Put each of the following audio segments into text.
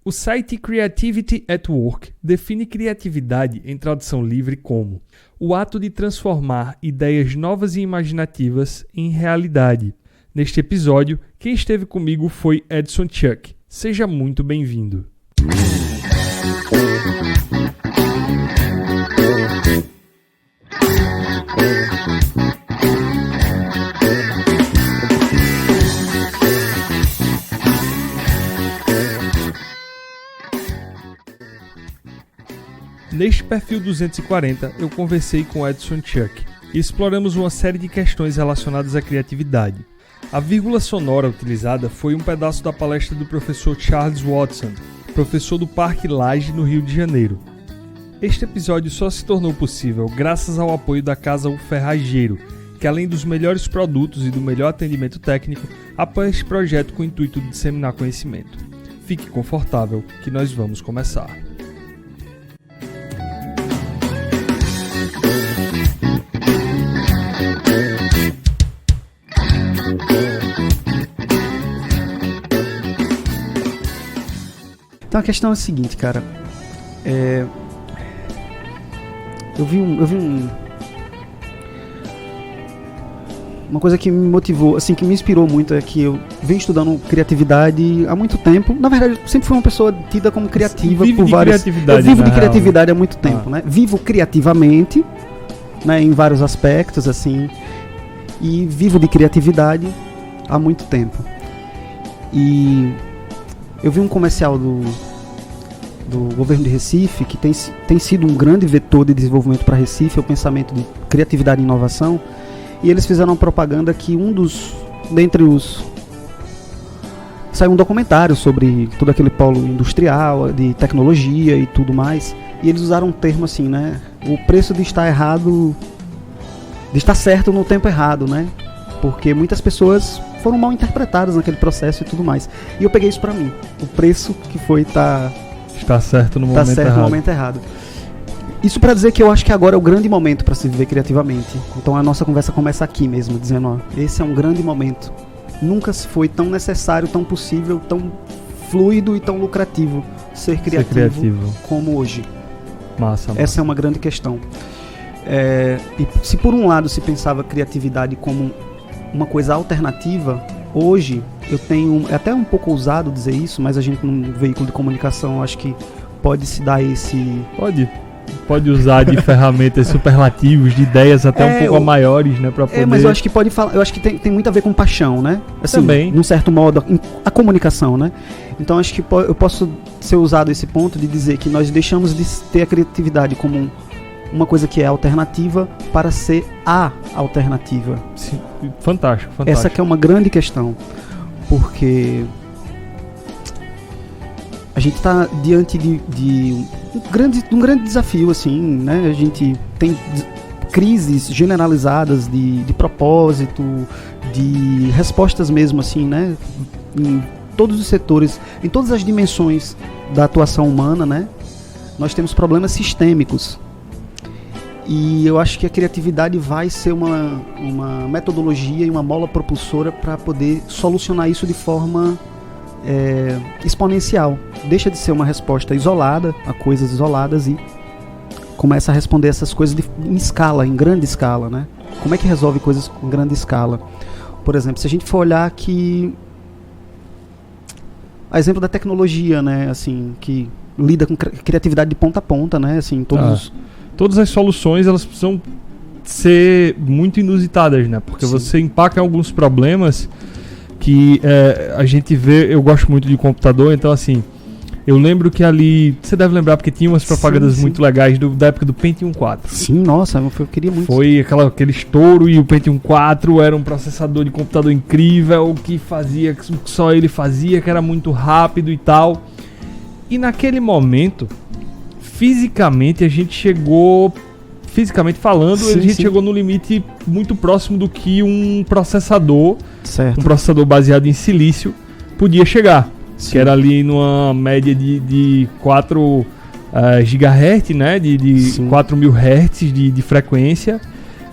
O site Creativity at Work define criatividade em tradução livre como o ato de transformar ideias novas e imaginativas em realidade. Neste episódio, quem esteve comigo foi Edson Chuck. Seja muito bem-vindo. Neste perfil 240, eu conversei com Edson Chuck e exploramos uma série de questões relacionadas à criatividade. A vírgula sonora utilizada foi um pedaço da palestra do professor Charles Watson, professor do Parque Lage, no Rio de Janeiro. Este episódio só se tornou possível graças ao apoio da Casa O Ferrageiro, que além dos melhores produtos e do melhor atendimento técnico, apoia este projeto com o intuito de disseminar conhecimento. Fique confortável, que nós vamos começar. Então a questão é a seguinte, cara. Eu vi uma coisa que me motivou, assim, que me inspirou muito, é que eu venho estudando criatividade há muito tempo. Na verdade, eu sempre fui uma pessoa tida como criativa por várias... Eu vivo de criatividade há muito tempo, né? Vivo criativamente, né, em vários aspectos, assim, e vivo de criatividade há muito tempo. E eu vi um comercial do governo de Recife, que tem sido um grande vetor de desenvolvimento para Recife, o pensamento de criatividade e inovação, e eles fizeram uma propaganda que saiu um documentário sobre todo aquele polo industrial, de tecnologia e tudo mais, e eles usaram um termo assim, né, o preço de estar errado, de estar certo no tempo errado, né, porque muitas pessoas foram mal interpretadas naquele processo e tudo mais. E eu peguei isso pra mim. O preço que foi está certo no momento errado. Isso pra dizer que eu acho que agora é o grande momento pra se viver criativamente. Então a nossa conversa começa aqui mesmo, dizendo, ó, esse é um grande momento. Nunca se foi tão necessário, tão possível, tão fluido e tão lucrativo ser criativo como hoje. Massa. Essa é uma grande questão. E se por um lado se pensava criatividade como uma coisa alternativa, hoje eu tenho, é até um pouco ousado dizer isso, mas a gente num veículo de comunicação acho que pode se dar esse... Pode usar de ferramentas superlativos, de ideias até um pouco maiores, né, para poder... mas eu acho que pode falar, eu acho que tem muito a ver com paixão, né? Assim, também. Num certo modo, a comunicação, né? Então acho que eu posso ser usado esse ponto de dizer que nós deixamos de ter a criatividade como uma coisa que é alternativa para ser a alternativa. Sim, fantástico. Essa que é uma grande questão, porque a gente está diante de um grande desafio, assim, né? A gente tem crises generalizadas de propósito, de respostas mesmo, assim, né? Em todos os setores, em todas as dimensões da atuação humana, né? Nós temos problemas sistêmicos. E eu acho que a criatividade vai ser uma metodologia e uma mola propulsora para poder solucionar isso de forma exponencial. Deixa de ser uma resposta isolada a coisas isoladas e começa a responder essas coisas em grande escala, né? Como é que resolve coisas em grande escala? Por exemplo, se a gente for olhar aqui, a exemplo da tecnologia, né? Assim, que lida com criatividade de ponta a ponta, né? Assim, Todas as soluções, elas precisam ser muito inusitadas, né? Porque sim, você empaca em alguns problemas que a gente vê. Eu gosto muito de computador, então assim, eu lembro que ali, você deve lembrar porque tinha umas propagandas muito legais da época do Pentium 4. Sim, nossa, eu queria muito. Foi aquele estouro, e o Pentium 4 era um processador de computador incrível, que fazia, que só ele fazia, que era muito rápido e tal. E naquele momento, fisicamente falando, a gente chegou no limite muito próximo do que um processador baseado em silício podia chegar. Sim. Que era ali numa média de 4 GHz, né? De 4.000 Hz de frequência.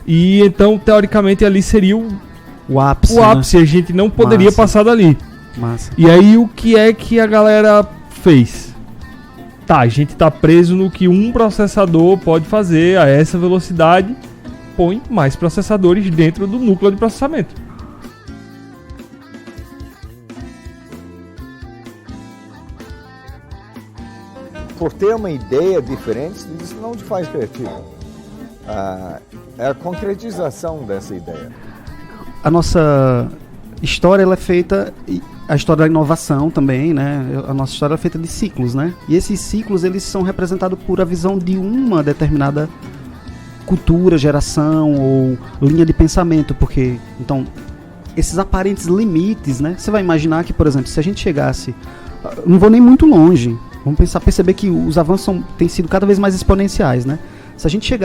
E então, teoricamente, ali seria o ápice, né? A gente não poderia passar dali. Massa. E aí, o que é que a galera fez. Tá, a gente tá preso no que um processador pode fazer a essa velocidade, põe mais processadores dentro do núcleo de processamento. Por ter uma ideia diferente, isso não te faz criativo. É a concretização dessa ideia. A nossa história ela é feita, a história da inovação também, né? A nossa história é feita de ciclos, né? E esses ciclos eles são representados por a visão de uma determinada cultura, geração ou linha de pensamento, porque então esses aparentes limites, né? Você vai imaginar que, por exemplo, se a gente chegasse, não vou nem muito longe, vamos perceber que os avanços têm sido cada vez mais exponenciais, né? Se a gente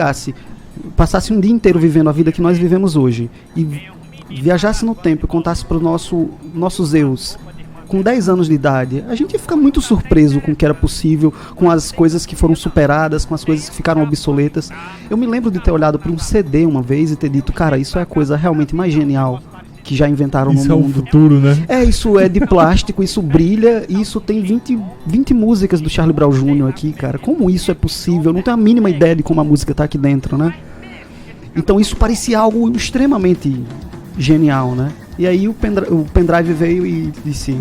passasse um dia inteiro vivendo a vida que nós vivemos hoje e viajasse no tempo e contasse para os nossos eus com 10 anos de idade, a gente ia ficar muito surpreso com o que era possível, com as coisas que foram superadas, com as coisas que ficaram obsoletas. Eu me lembro de ter olhado para um CD uma vez e ter dito, cara, isso é a coisa realmente mais genial que já inventaram no mundo. Isso é o futuro, né? Isso é de plástico, isso brilha, e isso tem 20 músicas do Charlie Brown Jr. aqui, cara. Como isso é possível? Eu não tenho a mínima ideia de como a música tá aqui dentro, né? Então isso parecia algo extremamente genial, né? E aí o pendrive veio e disse...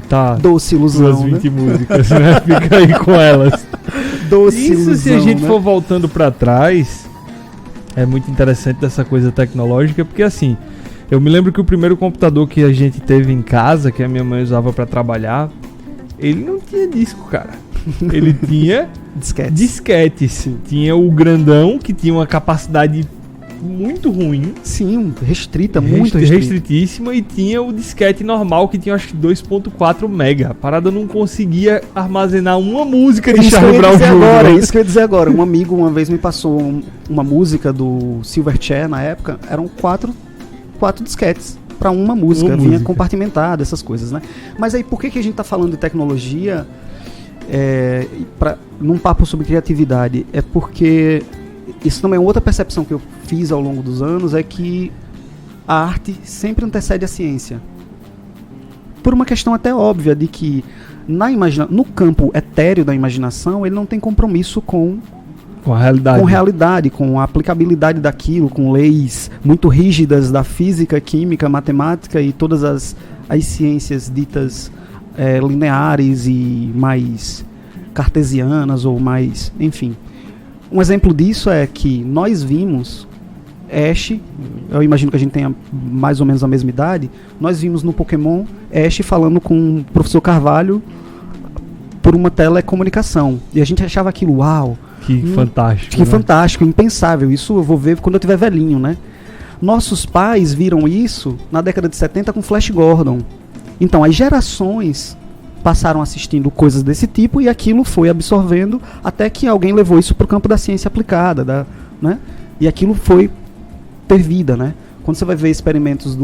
tá... Doce ilusão, duas 20 músicas, né? Fica aí com elas. Doce ilusão, se a gente né? for voltando pra trás, é muito interessante dessa coisa tecnológica, porque assim... Eu me lembro que o primeiro computador que a gente teve em casa, que a minha mãe usava pra trabalhar, ele não tinha disco, cara. Ele tinha disquetes. Tinha o grandão, que tinha uma capacidade muito ruim. Sim, muito restritíssima. E tinha o disquete normal, que tinha acho que 2.4 mega. A parada não conseguia armazenar uma música de Charlie Brown Jr. Isso que eu ia dizer agora. Um amigo uma vez me passou uma música do Silverchair, na época, eram quatro disquetes para uma música, vinha compartimentada, essas coisas, né? Mas aí por que a gente tá falando de tecnologia num papo sobre criatividade? É porque isso também é outra percepção que eu fiz ao longo dos anos, é que a arte sempre antecede a ciência. Por uma questão até óbvia de que no campo etéreo da imaginação, ele não tem compromisso com a realidade, com a aplicabilidade daquilo, com leis muito rígidas da física, química, matemática e todas as ciências ditas lineares e mais cartesianas ou mais, enfim. Um exemplo disso é que nós vimos Ash, eu imagino que a gente tenha mais ou menos a mesma idade, nós vimos no Pokémon Ash falando com o professor Carvalho por uma telecomunicação, e a gente achava aquilo, uau, que fantástico. Que fantástico, impensável. Isso eu vou ver quando eu tiver velhinho, né? Nossos pais viram isso na década de 70 com Flash Gordon. Então, as gerações passaram assistindo coisas desse tipo e aquilo foi absorvendo até que alguém levou isso para o campo da ciência aplicada, né? E aquilo foi ter vida, né? Quando você vai ver experimentos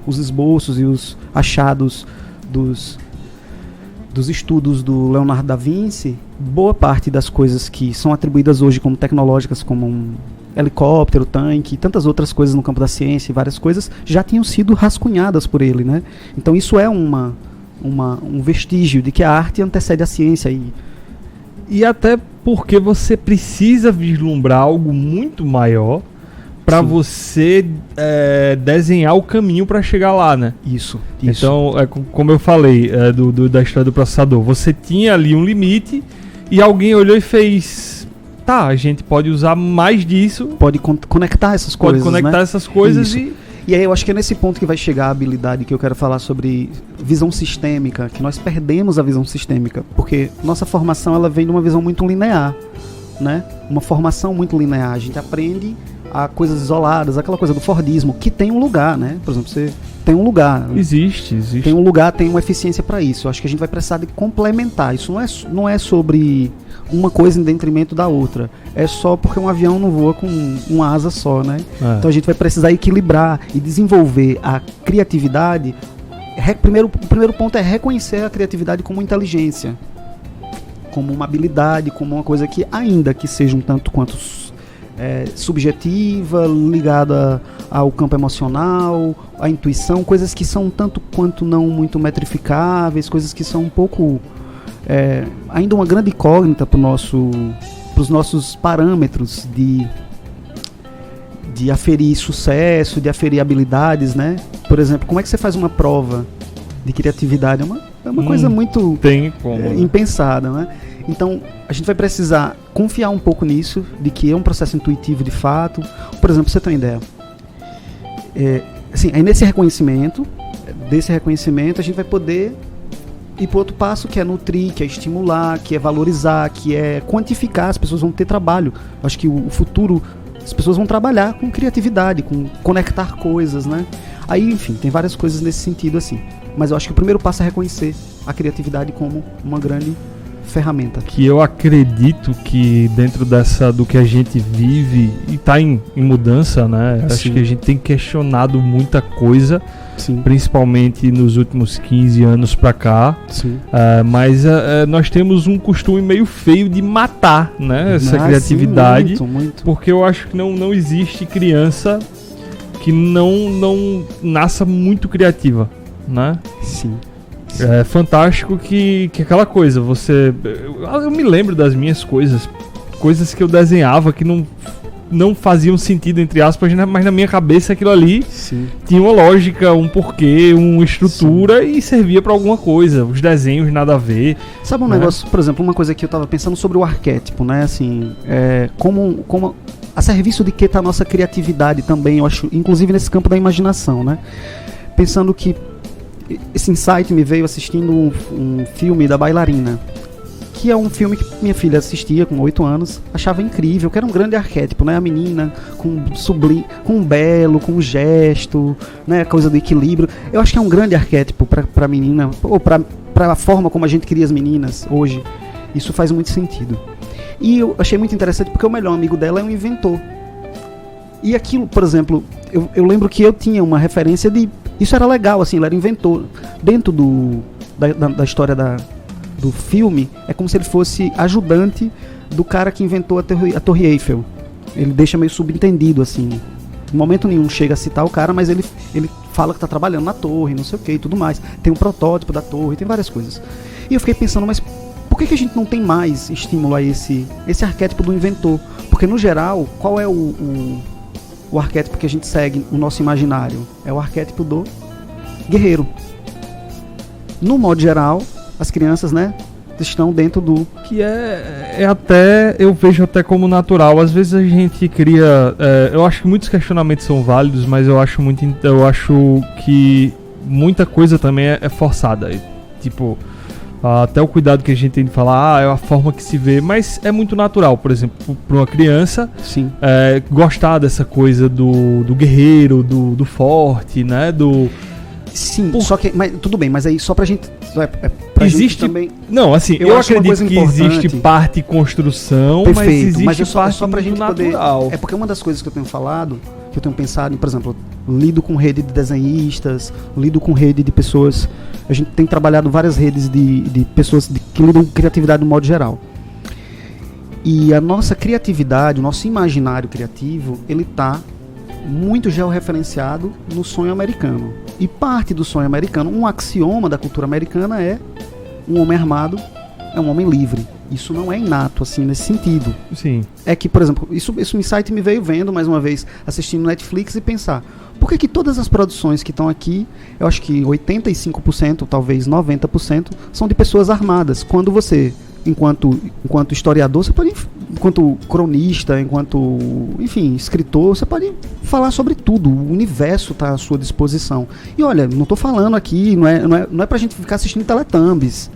os esboços e os achados dos estudos do Leonardo da Vinci, boa parte das coisas que são atribuídas hoje como tecnológicas, como um helicóptero, tanque, e tantas outras coisas no campo da ciência e várias coisas, já tinham sido rascunhadas por ele, né? Então isso é um vestígio de que a arte antecede a ciência. E até porque você precisa vislumbrar algo muito maior para você desenhar o caminho para chegar lá, né? Isso. Então, como eu falei da história do processador, você tinha ali um limite e alguém olhou e fez, tá, a gente pode usar mais disso. Pode conectar essas coisas, essas coisas. Isso. E aí eu acho que é nesse ponto que vai chegar a habilidade que eu quero falar sobre visão sistêmica, que nós perdemos a visão sistêmica, porque nossa formação ela vem de uma visão muito linear, né? Uma formação muito linear, a gente aprende a coisas isoladas, aquela coisa do Fordismo, que tem um lugar, né? Por exemplo, você tem um lugar. Existe. Tem um lugar, tem uma eficiência para isso. Eu acho que a gente vai precisar de complementar. Isso não é sobre uma coisa em detrimento da outra. É só porque um avião não voa com uma asa só, né? Então a gente vai precisar equilibrar e desenvolver a criatividade. O primeiro ponto é reconhecer a criatividade como inteligência, como uma habilidade, como uma coisa que, ainda que seja um tanto quanto subjetiva, ligada ao campo emocional, à intuição, coisas que são tanto quanto não muito metrificáveis, coisas que são um pouco ainda uma grande incógnita para os nossos parâmetros de aferir sucesso, de aferir habilidades, né? Por exemplo, como é que você faz uma prova de criatividade? É uma coisa muito impensada, né? Então, a gente vai precisar confiar um pouco nisso, de que é um processo intuitivo de fato. Por exemplo, você tem uma ideia. Aí desse reconhecimento, a gente vai poder ir para outro passo, que é nutrir, que é estimular, que é valorizar, que é quantificar. As pessoas vão ter trabalho. Acho que o futuro, as pessoas vão trabalhar com criatividade, com conectar coisas, né? Aí, enfim, tem várias coisas nesse sentido, assim. Mas eu acho que o primeiro passo é reconhecer a criatividade como uma grande ferramenta. Que eu acredito que dentro do que a gente vive e está em mudança, né? Sim. Acho que a gente tem questionado muita coisa, Sim. principalmente nos últimos 15 anos para cá. Sim. Mas nós temos um costume meio feio de matar, né? Essa criatividade. Sim, muito. Porque eu acho que não existe criança que não nasça muito criativa, né? Sim. É fantástico que aquela coisa, eu me lembro das minhas coisas que eu desenhava que não faziam sentido, entre aspas, mas na minha cabeça aquilo ali Sim. tinha uma lógica, um porquê, uma estrutura. Sim. E servia pra alguma coisa, os desenhos nada a ver. Sabe um negócio, por exemplo, uma coisa que eu tava pensando sobre o arquétipo, né? Assim, como a serviço de que tá a nossa criatividade também, eu acho, inclusive nesse campo da imaginação, né? Pensando que esse insight me veio assistindo um filme da Bailarina, que é um filme que minha filha assistia com 8 anos, achava incrível, que era um grande arquétipo, né? A menina com um belo, com um gesto, né? Coisa do equilíbrio. Eu acho que é um grande arquétipo pra menina, ou pra a forma como a gente cria as meninas hoje. Isso faz muito sentido. E eu achei muito interessante porque o melhor amigo dela é um inventor. E aquilo, por exemplo, eu lembro que eu tinha uma referência de... Isso era legal, assim, ele era inventor. Dentro da história do filme, é como se ele fosse ajudante do cara que inventou a Torre Eiffel. Ele deixa meio subentendido, assim. Em momento nenhum chega a citar o cara, mas ele fala que está trabalhando na torre, não sei o que e tudo mais. Tem um protótipo da torre, tem várias coisas. E eu fiquei pensando, mas por que a gente não tem mais estímulo a esse arquétipo do inventor? Porque, no geral, qual é o arquétipo que a gente segue no nosso imaginário? É o arquétipo do guerreiro. No modo geral, as crianças, né, estão dentro do... Que é até, eu vejo até como natural. Às vezes a gente cria... eu acho que muitos questionamentos são válidos, mas eu acho que muita coisa também é forçada. Tipo, até o cuidado que a gente tem de falar, é a forma que se vê, mas é muito natural, por exemplo, para uma criança. Sim. Gostar dessa coisa do guerreiro, do forte, né, Sim, só que, mas tudo bem, mas aí só pra gente... Existe também... Não, assim, eu acredito que existe parte construção, perfeito, mas existe mas parte só pra gente natural. É porque uma das coisas que eu tenho falado, que eu tenho pensado, por exemplo, lido com rede de desenhistas, lido com rede de pessoas... A gente tem trabalhado várias redes de pessoas que lidam com criatividade no modo geral. E a nossa criatividade, o nosso imaginário criativo, ele está muito georreferenciado no sonho americano. E parte do sonho americano, um axioma da cultura americana é: um homem armado é um homem livre. Isso não é inato, assim, nesse sentido. Sim. É que, por exemplo, esse insight me veio vendo, mais uma vez, assistindo Netflix e pensar: por que todas as produções que estão aqui, eu acho que 85%, talvez 90%, são de pessoas armadas? Quando você, enquanto historiador, você pode, enquanto cronista, enquanto, enfim, escritor, você pode falar sobre tudo. O universo está à sua disposição. E olha, não estou falando aqui, não é pra gente ficar assistindo Teletubbies.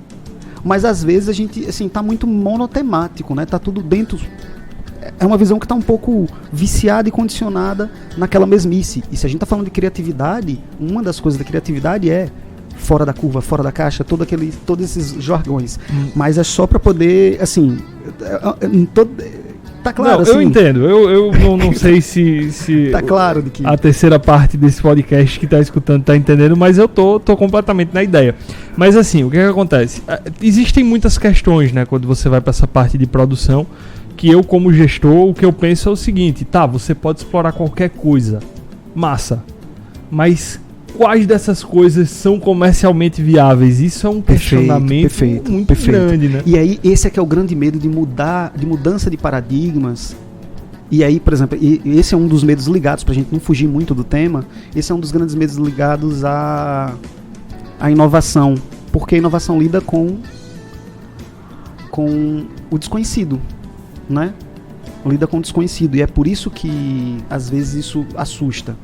Mas às vezes a gente, assim, tá muito monotemático, né? Tá tudo dentro... É uma visão que tá um pouco viciada e condicionada naquela mesmice. E se a gente tá falando de criatividade, uma das coisas da criatividade é fora da curva, fora da caixa, todos esses jargões. Mas é só para poder, assim... Tá claro, não, assim, eu entendo. Eu não sei se tá claro de que... a terceira parte desse podcast que tá escutando tá entendendo, mas eu tô completamente na ideia. Mas assim, o que acontece? Existem muitas questões, né, quando você vai para essa parte de produção, que eu, como gestor, o que eu penso é o seguinte: tá, você pode explorar qualquer coisa, massa, mas quais dessas coisas são comercialmente viáveis? Isso é um questionamento muito grande, né? E aí, esse é que é o grande medo de mudança de paradigmas. E aí, por exemplo, esse é um dos medos ligados, pra gente não fugir muito do tema, esse é um dos grandes medos ligados à inovação. Porque a inovação lida com o desconhecido, né? Lida com o desconhecido. E é por isso que, às vezes, isso assusta.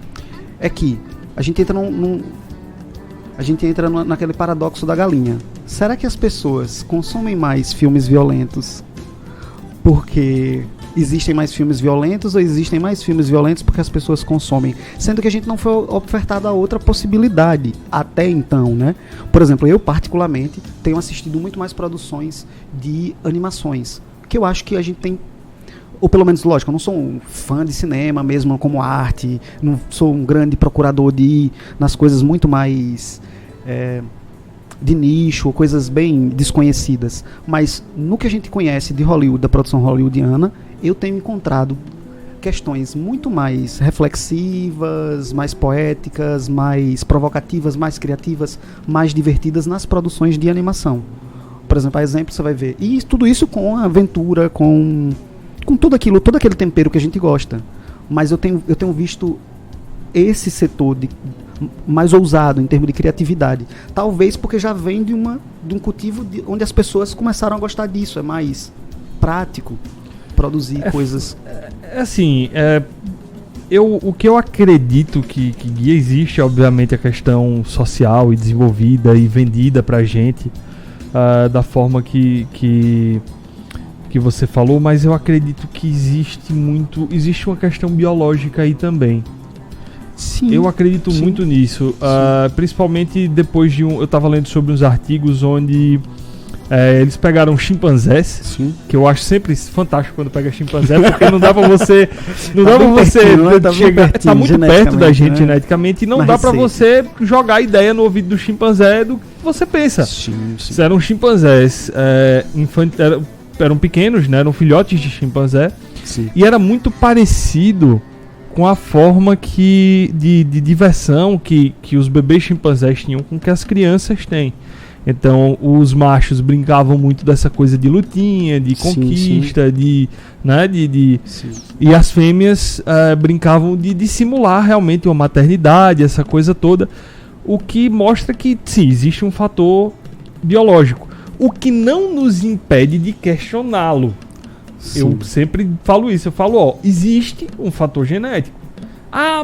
É que a gente entra naquele paradoxo da galinha. Será que as pessoas consomem mais filmes violentos porque existem mais filmes violentos, ou existem mais filmes violentos porque as pessoas consomem? Sendo que a gente não foi ofertado a outra possibilidade até então, né? Por exemplo, eu particularmente tenho assistido muito mais produções de animações, que eu acho que a gente tem, ou pelo menos, lógico, eu não sou um fã de cinema mesmo como arte, não sou um grande procurador de ir nas coisas muito mais de nicho, ou coisas bem desconhecidas, mas no que a gente conhece de Hollywood, da produção hollywoodiana, eu tenho encontrado questões muito mais reflexivas, mais poéticas, mais provocativas, mais criativas, mais divertidas nas produções de animação. Por exemplo, a exemplo, você vai ver, e tudo isso com aventura, com tudo aquilo, todo aquele tempero que a gente gosta. Mas eu tenho visto esse setor mais ousado em termos de criatividade. Talvez porque já vem de um cultivo onde as pessoas começaram a gostar disso. É mais prático produzir coisas. O que eu acredito que guia, existe, obviamente, a questão social e desenvolvida e vendida pra gente da forma que você falou, mas eu acredito que existe uma questão biológica aí também. Sim, eu acredito muito nisso, principalmente depois eu estava lendo sobre uns artigos onde eles pegaram chimpanzés, que eu acho sempre fantástico quando pega chimpanzé, porque não dá pra você chegar, tá muito perto da gente, né, geneticamente, e não dá pra você jogar a ideia no ouvido do chimpanzé do que você pensa. Sim. Eram chimpanzés eram pequenos, né, eram filhotes de chimpanzé, e era muito parecido com a forma de diversão que os bebês chimpanzés tinham com que as crianças têm. Então, os machos brincavam muito dessa coisa de lutinha, de conquista, e as fêmeas brincavam de simular realmente uma maternidade, essa coisa toda, o que mostra que, sim, existe um fator biológico, o que não nos impede de questioná-lo. Eu sempre falo isso, existe um fator genético.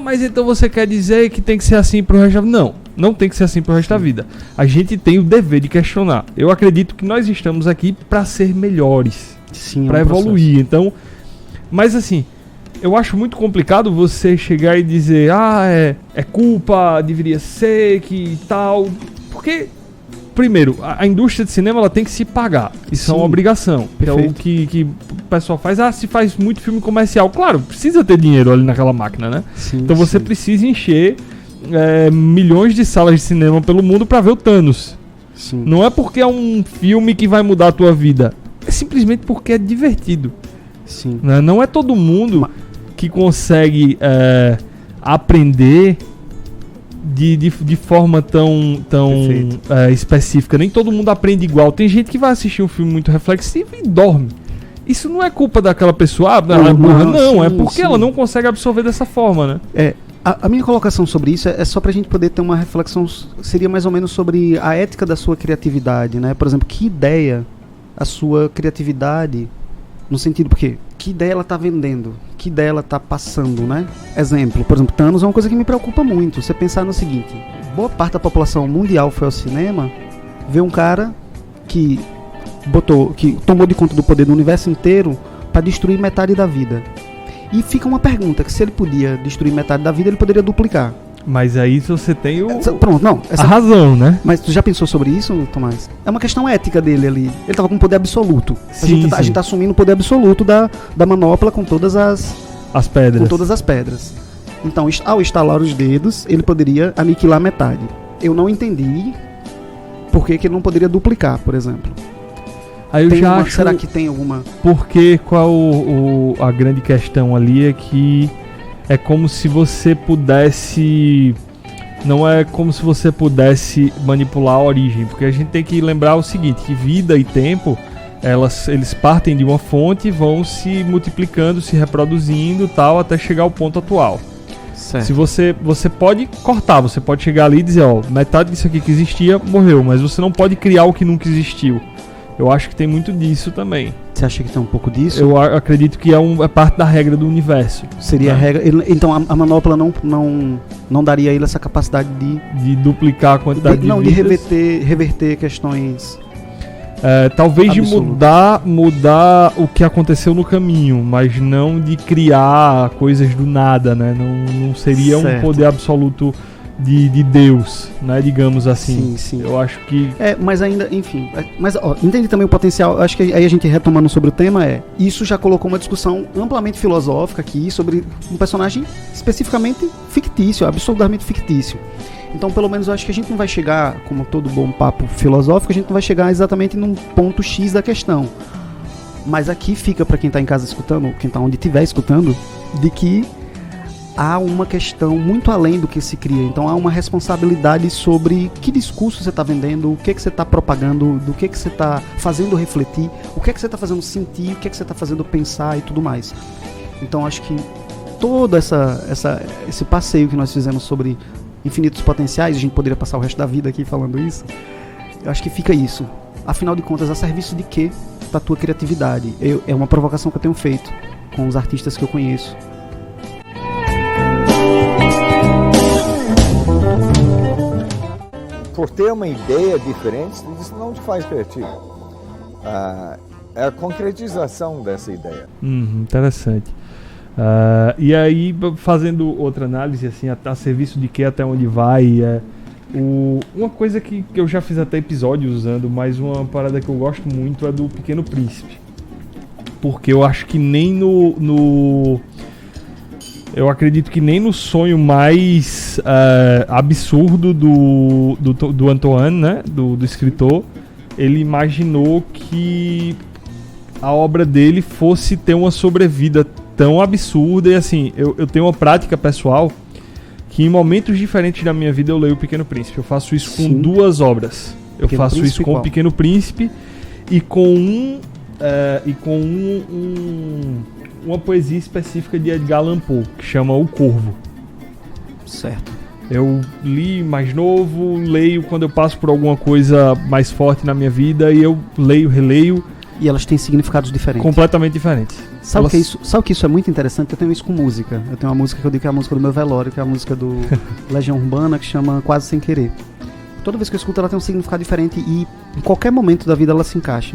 Mas então você quer dizer que tem que ser assim pro resto da vida? Não tem que ser assim pro resto da vida. A gente tem o dever de questionar. Eu acredito que nós estamos aqui para ser melhores, para evoluir. Então, mas assim, eu acho muito complicado você chegar e dizer, é culpa, deveria ser, que tal, porque primeiro, a indústria de cinema ela tem que se pagar. Isso é uma obrigação. Que é o que o pessoal faz. Se faz muito filme comercial. Claro, precisa ter dinheiro ali naquela máquina, né? Então você precisa encher milhões de salas de cinema pelo mundo para ver o Thanos. Não é porque é um filme que vai mudar a tua vida. É simplesmente porque é divertido. Né? Não é todo mundo que consegue aprender de forma tão específica. Nem todo mundo aprende igual. Tem gente que vai assistir um filme muito reflexivo e dorme. Isso não é culpa daquela pessoa, ela é burra, não. É porque ela não consegue absorver dessa forma, né? A minha colocação sobre isso é só pra gente poder ter uma reflexão, seria mais ou menos sobre a ética da sua criatividade, né? Por exemplo, que ideia a sua criatividade, no sentido, porque que ideia ela tá vendendo, que ideia ela tá passando, né? Exemplo, por exemplo, Thanos é uma coisa que me preocupa muito. Você pensar no seguinte, boa parte da população mundial foi ao cinema ver um cara que tomou de conta do poder do universo inteiro para destruir metade da vida. E fica uma pergunta, que se ele podia destruir metade da vida, ele poderia duplicar. Mas aí você tem a razão, né? Mas tu já pensou sobre isso, Tomás? É uma questão ética dele ali. Ele tava com poder absoluto. A gente tá assumindo o poder absoluto da manopla com todas as pedras. Com todas as pedras. Então, ao estalar os dedos, ele poderia aniquilar metade. Eu não entendi por que ele não poderia duplicar, por exemplo. Aí eu já acho... Será que tem alguma... Porque a grande questão ali é que é como se você pudesse não é como se você pudesse manipular a origem, porque a gente tem que lembrar o seguinte, que vida e tempo, eles partem de uma fonte e vão se multiplicando, se reproduzindo tal, até chegar ao ponto atual. Certo. Se você pode cortar, você pode chegar ali e dizer, ó, metade disso aqui que existia morreu, mas você não pode criar o que nunca existiu. Eu acho que tem muito disso também. Você acha que tem um pouco disso? Eu acredito que é parte da regra do universo. Seria a regra. Então a manopla não daria a ele essa capacidade de duplicar a quantidade de vidas. De reverter questões. Talvez de mudar o que aconteceu no caminho, mas não de criar coisas do nada, né? Não seria um poder absoluto de Deus, né? Digamos assim. Sim. Eu acho que... mas ainda, enfim... Mas, entende também o potencial... Acho que aí a gente retomando sobre o tema isso já colocou uma discussão amplamente filosófica aqui sobre um personagem especificamente fictício, absurdamente fictício. Então, pelo menos, eu acho que a gente não vai chegar, como todo bom papo filosófico, a gente não vai chegar exatamente num ponto X da questão. Mas aqui fica para quem está em casa escutando, quem está onde estiver escutando, de que há uma questão muito além do que se cria. Então há uma responsabilidade sobre que discurso você está vendendo, o que você está propagando, do que você está fazendo refletir, o que você está fazendo sentir, o que você está fazendo pensar e tudo mais. Então acho que todo esse passeio que nós fizemos sobre infinitos potenciais, a gente poderia passar o resto da vida aqui falando isso, eu acho que fica isso. Afinal de contas, a serviço de quê? Da tua criatividade. É uma provocação que eu tenho feito com os artistas que eu conheço. Por ter uma ideia diferente, isso não te faz criativo. É a concretização dessa ideia. Interessante. E aí, fazendo outra análise, assim, a serviço de que, até onde vai, uma coisa que eu já fiz até episódios usando, mas uma parada que eu gosto muito é do Pequeno Príncipe. Porque eu acho que nem eu acredito que nem no sonho mais absurdo do Antoine, né, do escritor, ele imaginou que a obra dele fosse ter uma sobrevida tão absurda. E assim, eu tenho uma prática pessoal que em momentos diferentes da minha vida eu leio O Pequeno Príncipe. Eu faço isso com duas obras. Eu faço isso com O Pequeno Príncipe e com uma poesia específica de Edgar Allan Poe, que chama O Corvo. Certo. Eu li mais novo, leio quando eu passo por alguma coisa mais forte na minha vida, e eu leio, releio. E elas têm significados diferentes. Completamente diferentes. Sabe que isso é muito interessante? Eu tenho isso com música. Eu tenho uma música que eu digo que é a música do meu velório, que é a música do Legião Urbana, que chama Quase Sem Querer. Toda vez que eu escuto, ela tem um significado diferente e em qualquer momento da vida ela se encaixa.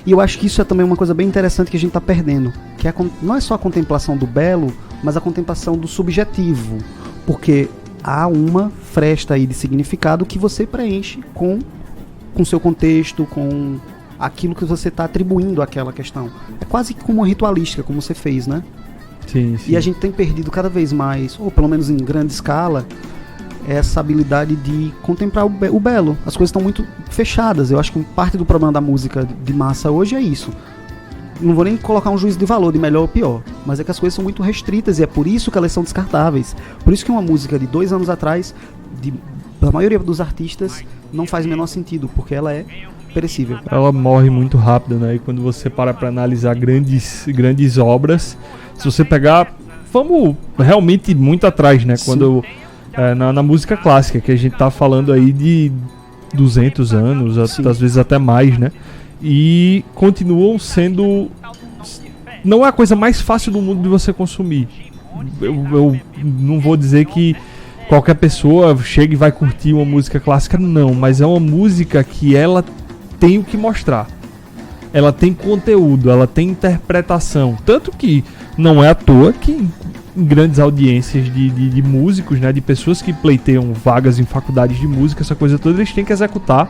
E eu acho que isso é também uma coisa bem interessante que a gente está perdendo, que não é só a contemplação do belo, mas a contemplação do subjetivo, porque há uma fresta aí de significado que você preenche com seu contexto, com aquilo que você está atribuindo àquela questão. É quase como uma ritualística, como você fez, né? Sim. E a gente tem perdido cada vez mais, ou pelo menos em grande escala, essa habilidade de contemplar o belo. As coisas estão muito fechadas. Eu acho que parte do problema da música de massa hoje é isso. Não vou nem colocar um juízo de valor de melhor ou pior, mas é que as coisas são muito restritas e é por isso que elas são descartáveis. Por isso que uma música de 2 anos atrás, da maioria dos artistas, não faz o menor sentido, porque ela é perecível. Ela morre muito rápido, né? E quando você para analisar grandes obras, se você pegar, vamos realmente muito atrás, né? Sim. Quando na música clássica, que a gente tá falando aí de 200 anos, às vezes até mais, né? E continuam sendo... Não é a coisa mais fácil do mundo de você consumir. Eu não vou dizer que qualquer pessoa chega e vai curtir uma música clássica, não. Mas é uma música que ela tem o que mostrar. Ela tem conteúdo, ela tem interpretação. Tanto que não é à toa que em grandes audiências de músicos, né, de pessoas que pleiteiam vagas em faculdades de música, essa coisa toda, eles têm que executar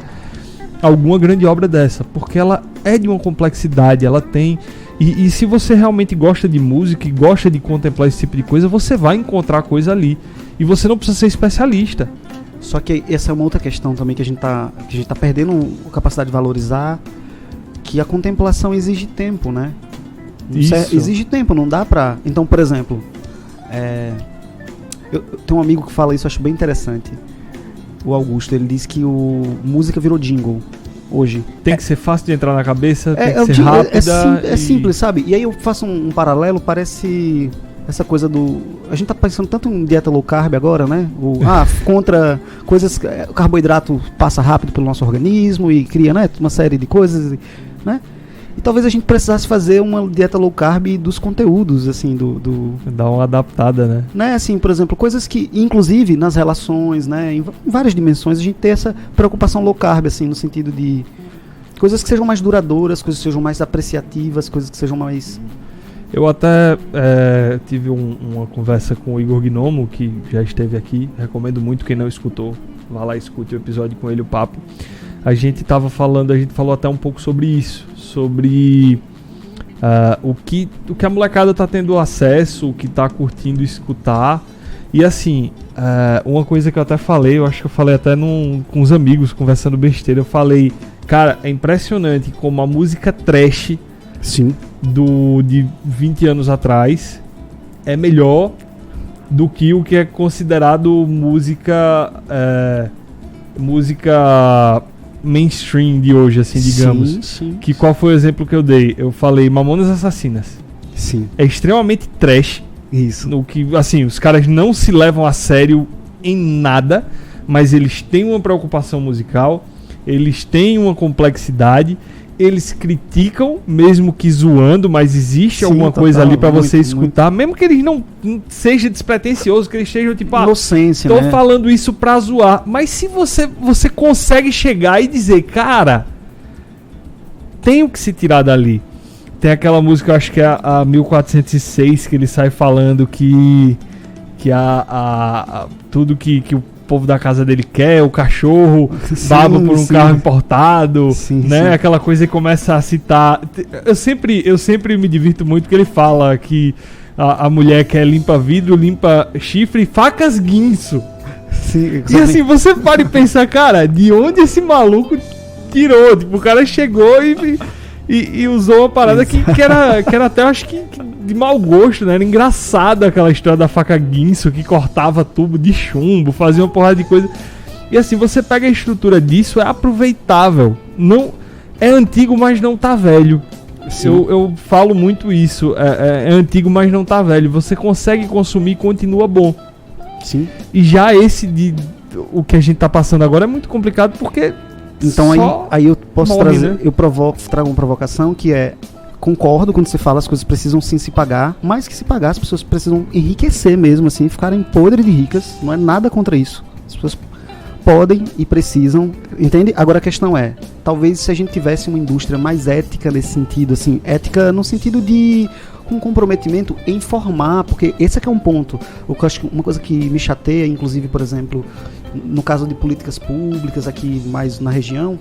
alguma grande obra dessa, porque ela é de uma complexidade, ela tem... E se você realmente gosta de música e gosta de contemplar esse tipo de coisa, você vai encontrar coisa ali. E você não precisa ser especialista. Só que essa é uma outra questão também que a gente tá perdendo a capacidade de valorizar, que a contemplação exige tempo, né? Exige tempo, não dá pra... Então, por exemplo, eu tenho um amigo que fala isso, eu acho bem interessante. o Augusto, ele diz que música virou jingle hoje. Tem que ser fácil de entrar na cabeça, tem que ser rápida. É simples, sabe? E aí eu faço um paralelo, parece essa coisa do... A gente tá pensando tanto em dieta low carb agora, né? Contra coisas... O carboidrato passa rápido pelo nosso organismo e cria, né, uma série de coisas, né? E talvez a gente precisasse fazer uma dieta low carb dos conteúdos, assim, Dar uma adaptada, né? Assim, por exemplo, coisas que, inclusive, nas relações, né? Em várias dimensões, a gente tem essa preocupação low carb, assim, no sentido de coisas que sejam mais duradouras, coisas que sejam mais apreciativas, coisas que sejam mais... Eu até tive uma conversa com o Igor Gnomo, que já esteve aqui. Recomendo muito quem não escutou. Vá lá e escute o episódio com ele, o papo. A gente falou até um pouco sobre isso. Sobre o que a molecada tá tendo acesso, o que tá curtindo escutar. E assim, uma coisa que eu até falei, eu acho que eu falei até com os amigos, conversando besteira. Eu falei, cara, é impressionante como a música trash... Sim. De 20 anos atrás é melhor do que o que é considerado música mainstream de hoje, assim, digamos. Sim. Que qual foi o exemplo que eu dei? Eu falei Mamonas Assassinas. Sim. É extremamente trash. Isso. No que, assim, os caras não se levam a sério em nada, mas eles têm uma preocupação musical, eles têm uma complexidade. Eles criticam, mesmo que zoando, mas existe alguma coisa ali pra você escutar, mesmo que eles não seja despretensioso, que eles estejam tipo, inocência, tô falando isso pra zoar. Mas se você consegue chegar e dizer, cara, tem o que se tirar dali. Tem aquela música, eu acho que é a 1406, que ele sai falando que tudo que o povo da casa dele quer, o cachorro baba por um carro importado, né? Sim. Aquela coisa que começa a citar. Eu sempre me divirto muito porque ele fala que a mulher quer limpa vidro, limpa chifre e facas guinso. Sim, e assim, você para e pensa, cara, de onde esse maluco tirou? Tipo, o cara chegou e usou uma parada que era até, acho que de mau gosto, né? Era engraçada aquela história da faca guinso que cortava tubo de chumbo, fazia uma porrada de coisa. E assim, você pega a estrutura disso, é aproveitável. Não, é antigo, mas não tá velho. Eu falo muito isso. É antigo, mas não tá velho. Você consegue consumir e continua bom. Sim. E já o que a gente tá passando agora é muito complicado porque... Então aí eu posso trazer, né? Trago uma provocação que é: concordo quando você fala as coisas precisam sim se pagar, mais que se pagar, as pessoas precisam enriquecer mesmo, assim, ficarem podres de ricas, não é nada contra isso. As pessoas podem e precisam, entende? Agora a questão é, talvez se a gente tivesse uma indústria mais ética nesse sentido, assim, ética no sentido de com comprometimento em formar, porque esse é que é um ponto. Eu acho que uma coisa que me chateia, inclusive, por exemplo, no caso de políticas públicas aqui mais na região,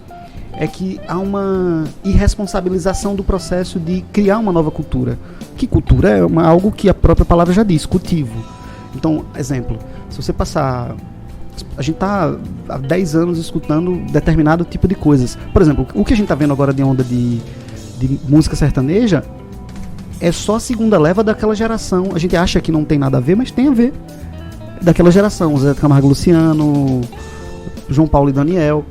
é que há uma irresponsabilização do processo de criar uma nova cultura. Que cultura é algo que a própria palavra já diz, cultivo. Então, exemplo, se você passar... A gente está há 10 anos escutando determinado tipo de coisas. Por exemplo, o que a gente está vendo agora de onda de música sertaneja é só a segunda leva daquela geração. A gente acha que não tem nada a ver, mas tem a ver. Daquela geração, Zé Camargo, Luciano, João Paulo e Daniel.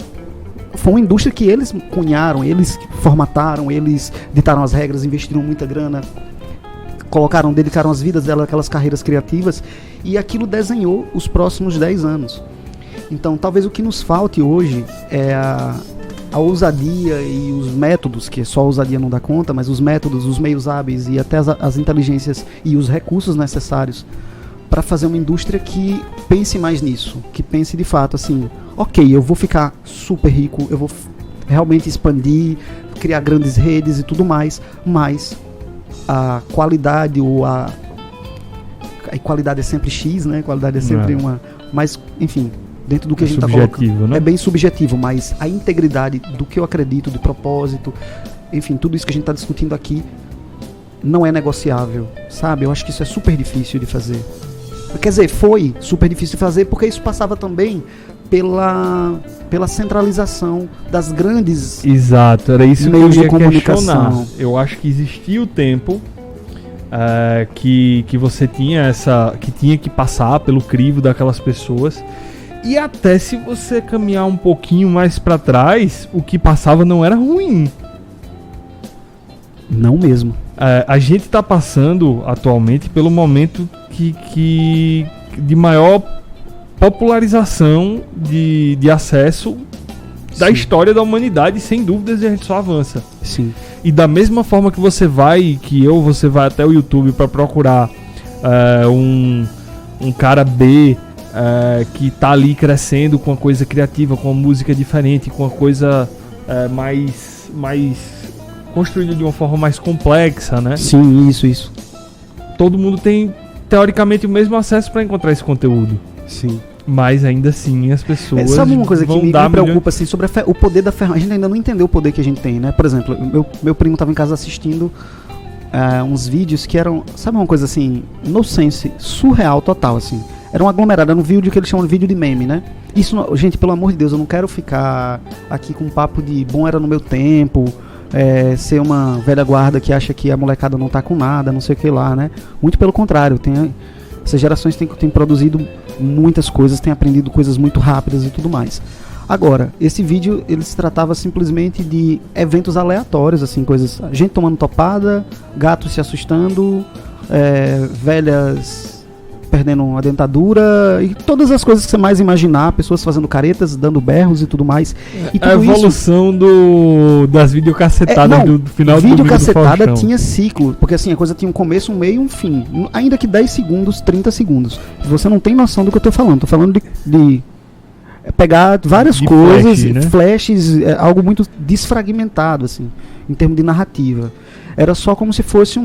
Foi uma indústria que eles cunharam, eles formataram, eles ditaram as regras, investiram muita grana, dedicaram as vidas delas àquelas carreiras criativas, e aquilo desenhou os próximos 10 anos. Então, talvez o que nos falte hoje é a ousadia e os métodos, que só a ousadia não dá conta, mas os métodos, os meios hábeis e até as inteligências e os recursos necessários para fazer uma indústria que pense mais nisso, que pense de fato assim, ok, eu vou ficar super rico, eu vou realmente expandir, criar grandes redes e tudo mais, mas a qualidade ou a qualidade é sempre X, né? A qualidade é sempre uma... Mas, enfim, dentro do que a gente está colocando, né? É bem subjetivo, mas a integridade do que eu acredito, do propósito, enfim, tudo isso que a gente está discutindo aqui não é negociável, sabe? Eu acho que isso é super difícil de fazer. Quer dizer, foi super difícil de fazer porque isso passava também pela centralização das grandes... Exato, era isso que eu ia de comunicação. Questionar. Eu acho que existia o tempo que você tinha que tinha que passar pelo crivo daquelas pessoas, E até se você caminhar um pouquinho mais pra trás, o que passava não era ruim. Não mesmo. A gente tá passando atualmente pelo momento que de maior popularização de acesso da história da humanidade, sem dúvidas, e a gente só avança. Sim. E da mesma forma que você vai até o YouTube para procurar um cara B que tá ali crescendo com uma coisa criativa, com uma música diferente, com uma coisa mais construída de uma forma mais complexa, né? Sim, isso. Todo mundo tem, teoricamente, o mesmo acesso para encontrar esse conteúdo. Sim. Mas ainda assim as pessoas sabe uma coisa que me preocupa milhões... assim, sobre o poder da ferramenta? A gente ainda não entendeu o poder que a gente tem, né? Por exemplo, meu primo estava em casa assistindo uns vídeos que eram, sabe uma coisa assim, no sense, surreal total, assim. Era um aglomerado, era um vídeo que eles chamam de vídeo de meme, né? Isso, gente, pelo amor de Deus, eu não quero ficar aqui com um papo de bom era no meu tempo, ser uma velha guarda que acha que a molecada não tá com nada, não sei o que lá, né? Muito pelo contrário, essas gerações têm produzido muitas coisas, têm aprendido coisas muito rápidas e tudo mais. Agora, esse vídeo, ele se tratava simplesmente de eventos aleatórios, assim, coisas, gente tomando topada, gatos se assustando, velhas perdendo a dentadura e todas as coisas que você mais imaginar, pessoas fazendo caretas, dando berros e tudo mais. E tudo a evolução das videocassetadas do final do videocassetada tinha ciclo, porque assim, a coisa tinha um começo, um meio e um fim. Ainda que 10 segundos, 30 segundos. Você não tem noção do que eu tô falando. Tô falando de pegar várias coisas, flash, né? Flashes, algo muito desfragmentado, assim, em termos de narrativa. Era só como se fosse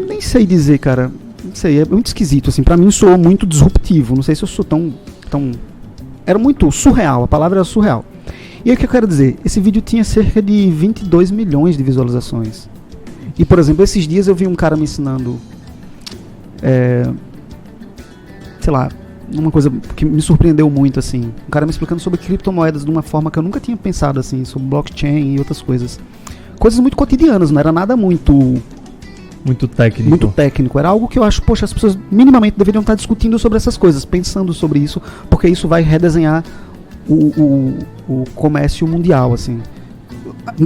nem sei dizer, cara. Não sei, é muito esquisito, assim. Pra mim soou muito disruptivo. Não sei se eu sou tão... Era muito surreal, a palavra era surreal. E aí o que eu quero dizer? Esse vídeo tinha cerca de 22 milhões de visualizações. E, por exemplo, esses dias eu vi um cara me ensinando... sei lá, uma coisa que me surpreendeu muito, assim. Um cara me explicando sobre criptomoedas de uma forma que eu nunca tinha pensado, assim. Sobre blockchain e outras coisas. Coisas muito cotidianas, não era nada muito técnico. Era algo que eu acho, poxa, as pessoas minimamente deveriam estar discutindo sobre essas coisas, pensando sobre isso, porque isso vai redesenhar o comércio mundial, assim.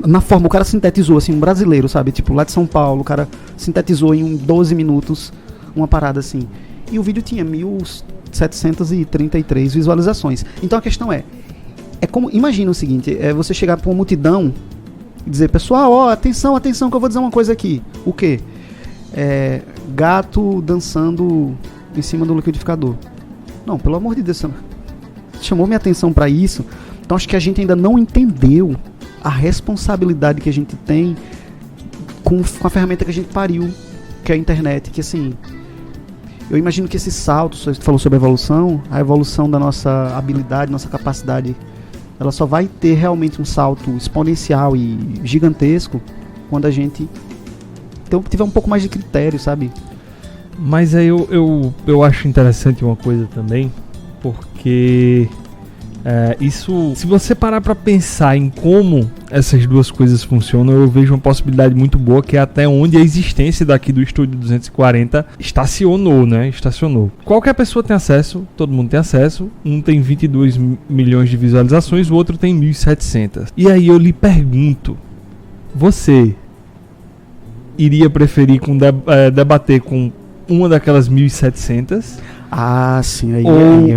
Na forma, o cara sintetizou, assim, um brasileiro, sabe? Tipo, lá de São Paulo, o cara sintetizou em 12 minutos uma parada assim. E o vídeo tinha 1.733 visualizações. Então a questão é como, imagina o seguinte, você chegar pra uma multidão e dizer, pessoal, atenção que eu vou dizer uma coisa aqui. O quê? Gato dançando em cima do liquidificador. Não, pelo amor de Deus, chamou minha atenção para isso. Então acho que a gente ainda não entendeu a responsabilidade que a gente tem com a ferramenta que a gente pariu, que é a internet. Que assim, eu imagino que esse salto, você falou sobre a evolução da nossa habilidade, nossa capacidade, ela só vai ter realmente um salto exponencial e gigantesco quando a gente tiver um pouco mais de critério, sabe? Mas aí eu acho interessante uma coisa também, porque isso, se você parar pra pensar em como essas duas coisas funcionam, eu vejo uma possibilidade muito boa, que é até onde a existência daqui do Estúdio 240 estacionou. Qualquer pessoa tem acesso, todo mundo tem acesso, um tem 22 milhões de visualizações, o outro tem 1.700. E aí eu lhe pergunto, você iria preferir debater com uma daquelas 1.700? Ah, sim. Aí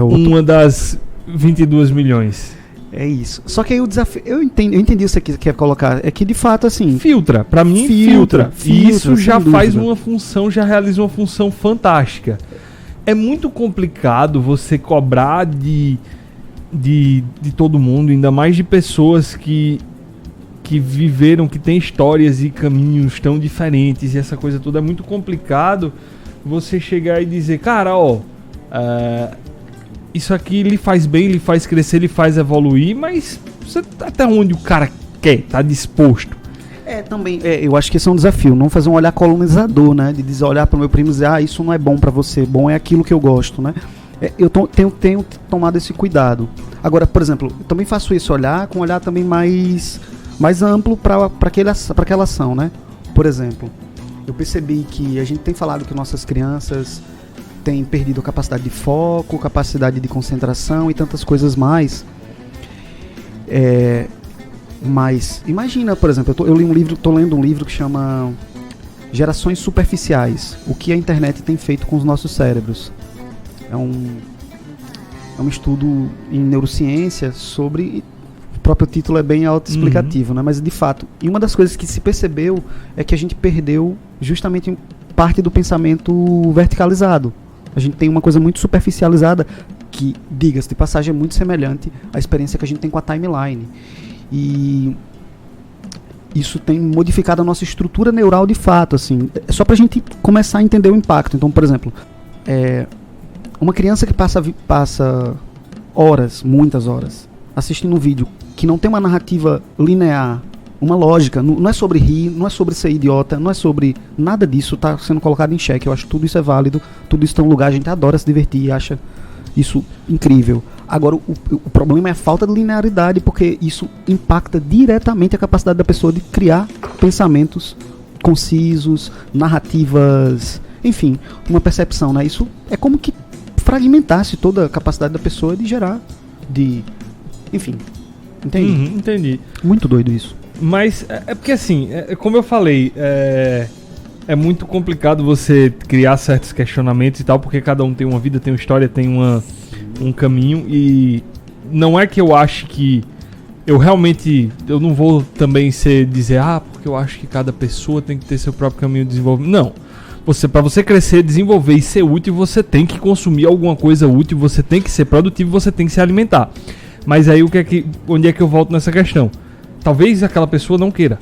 ou uma das 22 milhões? É isso. Só que aí o desafio... Eu entendi isso que você quer colocar. É que, de fato, assim... Filtra. Pra mim, filtra. E isso já faz dúvida. uma função, já realiza uma função fantástica. É muito complicado você cobrar de todo mundo, ainda mais de pessoas que viveram, que têm histórias e caminhos tão diferentes, e essa coisa toda. É muito complicado você chegar e dizer, cara, isso aqui lhe faz bem, lhe faz crescer, lhe faz evoluir, mas você, até onde o cara quer, tá disposto? Também, eu acho que esse é um desafio, não fazer um olhar colonizador, né, de dizer, olhar pro meu primo e dizer, isso não é bom pra você, bom é aquilo que eu gosto, né. Eu tenho tomado esse cuidado. Agora, por exemplo, eu também faço esse olhar com um olhar também mais amplo para aquela ação, né? Por exemplo, eu percebi que a gente tem falado que nossas crianças tem perdido a capacidade de foco, capacidade de concentração e tantas coisas mais. Mas imagina, por exemplo, eu tô lendo um livro que chama Gerações Superficiais, o que a internet tem feito com os nossos cérebros. É um estudo em neurociência sobre... O próprio título é bem autoexplicativo, né? Mas de fato, e uma das coisas que se percebeu é que a gente perdeu justamente parte do pensamento verticalizado. A gente tem uma coisa muito superficializada que, diga-se de passagem, é muito semelhante à experiência que a gente tem com a timeline. E isso tem modificado a nossa estrutura neural de fato, assim, só pra gente começar a entender o impacto. Então, por exemplo, uma criança que passa horas, muitas horas, assistindo um vídeo que não tem uma narrativa linear, uma lógica, não é sobre rir, não é sobre ser idiota, não é sobre nada disso, tá sendo colocado em xeque. Eu acho que tudo isso é válido, tudo isso tem um lugar, a gente adora se divertir e acha isso incrível. Agora, o problema é a falta de linearidade, porque isso impacta diretamente a capacidade da pessoa de criar pensamentos concisos, narrativas, enfim, uma percepção, né? Isso é como que fragmentasse toda a capacidade da pessoa de gerar, enfim, entende? Entendi. Muito doido isso. Mas é porque assim, como eu falei, é muito complicado você criar certos questionamentos e tal, porque cada um tem uma vida, tem uma história, tem um caminho, e não é que eu acho que eu não vou também dizer, porque eu acho que cada pessoa tem que ter seu próprio caminho de desenvolvimento. Não. Para você crescer, desenvolver e ser útil, você tem que consumir alguma coisa útil, você tem que ser produtivo, você tem que se alimentar. Mas aí onde é que eu volto nessa questão? Talvez aquela pessoa não queira.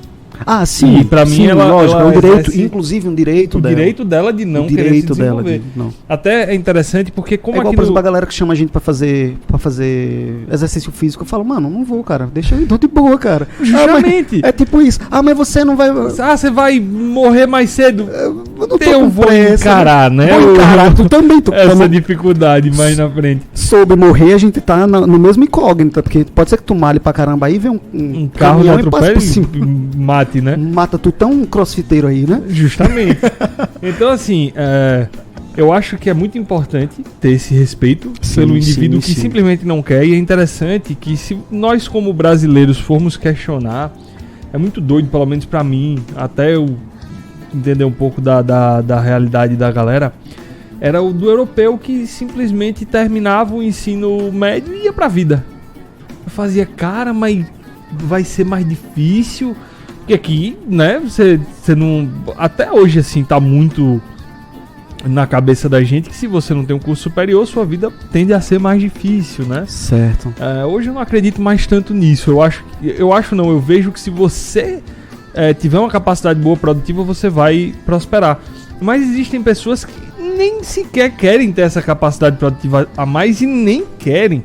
Sim. E pra mim, lógico, é um direito, exerce, inclusive um direito dela. O direito dela de não querer se desenvolver. Não. Até é interessante porque como igual, por exemplo, a galera que chama a gente pra fazer exercício físico, eu falo, mano, não vou, cara, deixa eu ir, tô de boa, cara. Justamente. É tipo isso. Mas você não vai... você vai morrer mais cedo. Eu vou encarar, né? Vou encarar, tu também. Essa dificuldade mais na frente. Sobre morrer, a gente tá no mesmo incógnita, porque pode ser que tu malhe pra caramba aí, vem um carro de atropelo e mate, né? Mata tu tão crossfiteiro aí, né? Justamente. Então, assim, eu acho que é muito importante ter esse respeito pelo indivíduo que simplesmente não quer. E é interessante que se nós, como brasileiros, formos questionar, é muito doido, pelo menos pra mim, até eu entender um pouco da realidade da galera, era o do europeu que simplesmente terminava o ensino médio e ia pra vida. Eu fazia, cara, mas vai ser mais difícil... Porque aqui, né, você não... Até hoje, assim, tá muito na cabeça da gente que se você não tem um curso superior, sua vida tende a ser mais difícil, né? Certo. Hoje eu não acredito mais tanto nisso. Eu vejo que se você tiver uma capacidade boa, produtiva, você vai prosperar. Mas existem pessoas que nem sequer querem ter essa capacidade produtiva a mais e nem querem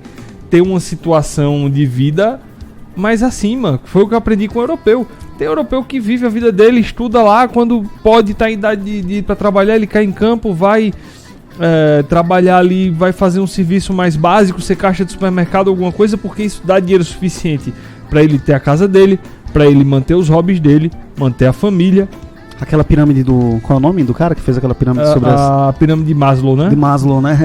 ter uma situação de vida mais acima. Foi o que eu aprendi com o europeu. Tem europeu que vive a vida dele, estuda lá, quando pode estar em idade de ir para trabalhar, ele cai em campo, vai trabalhar ali, vai fazer um serviço mais básico, ser caixa de supermercado, alguma coisa, porque isso dá dinheiro suficiente para ele ter a casa dele, para ele manter os hobbies dele, manter a família. Aquela pirâmide qual é o nome do cara que fez aquela pirâmide sobre a pirâmide de Maslow, né? De Maslow, né?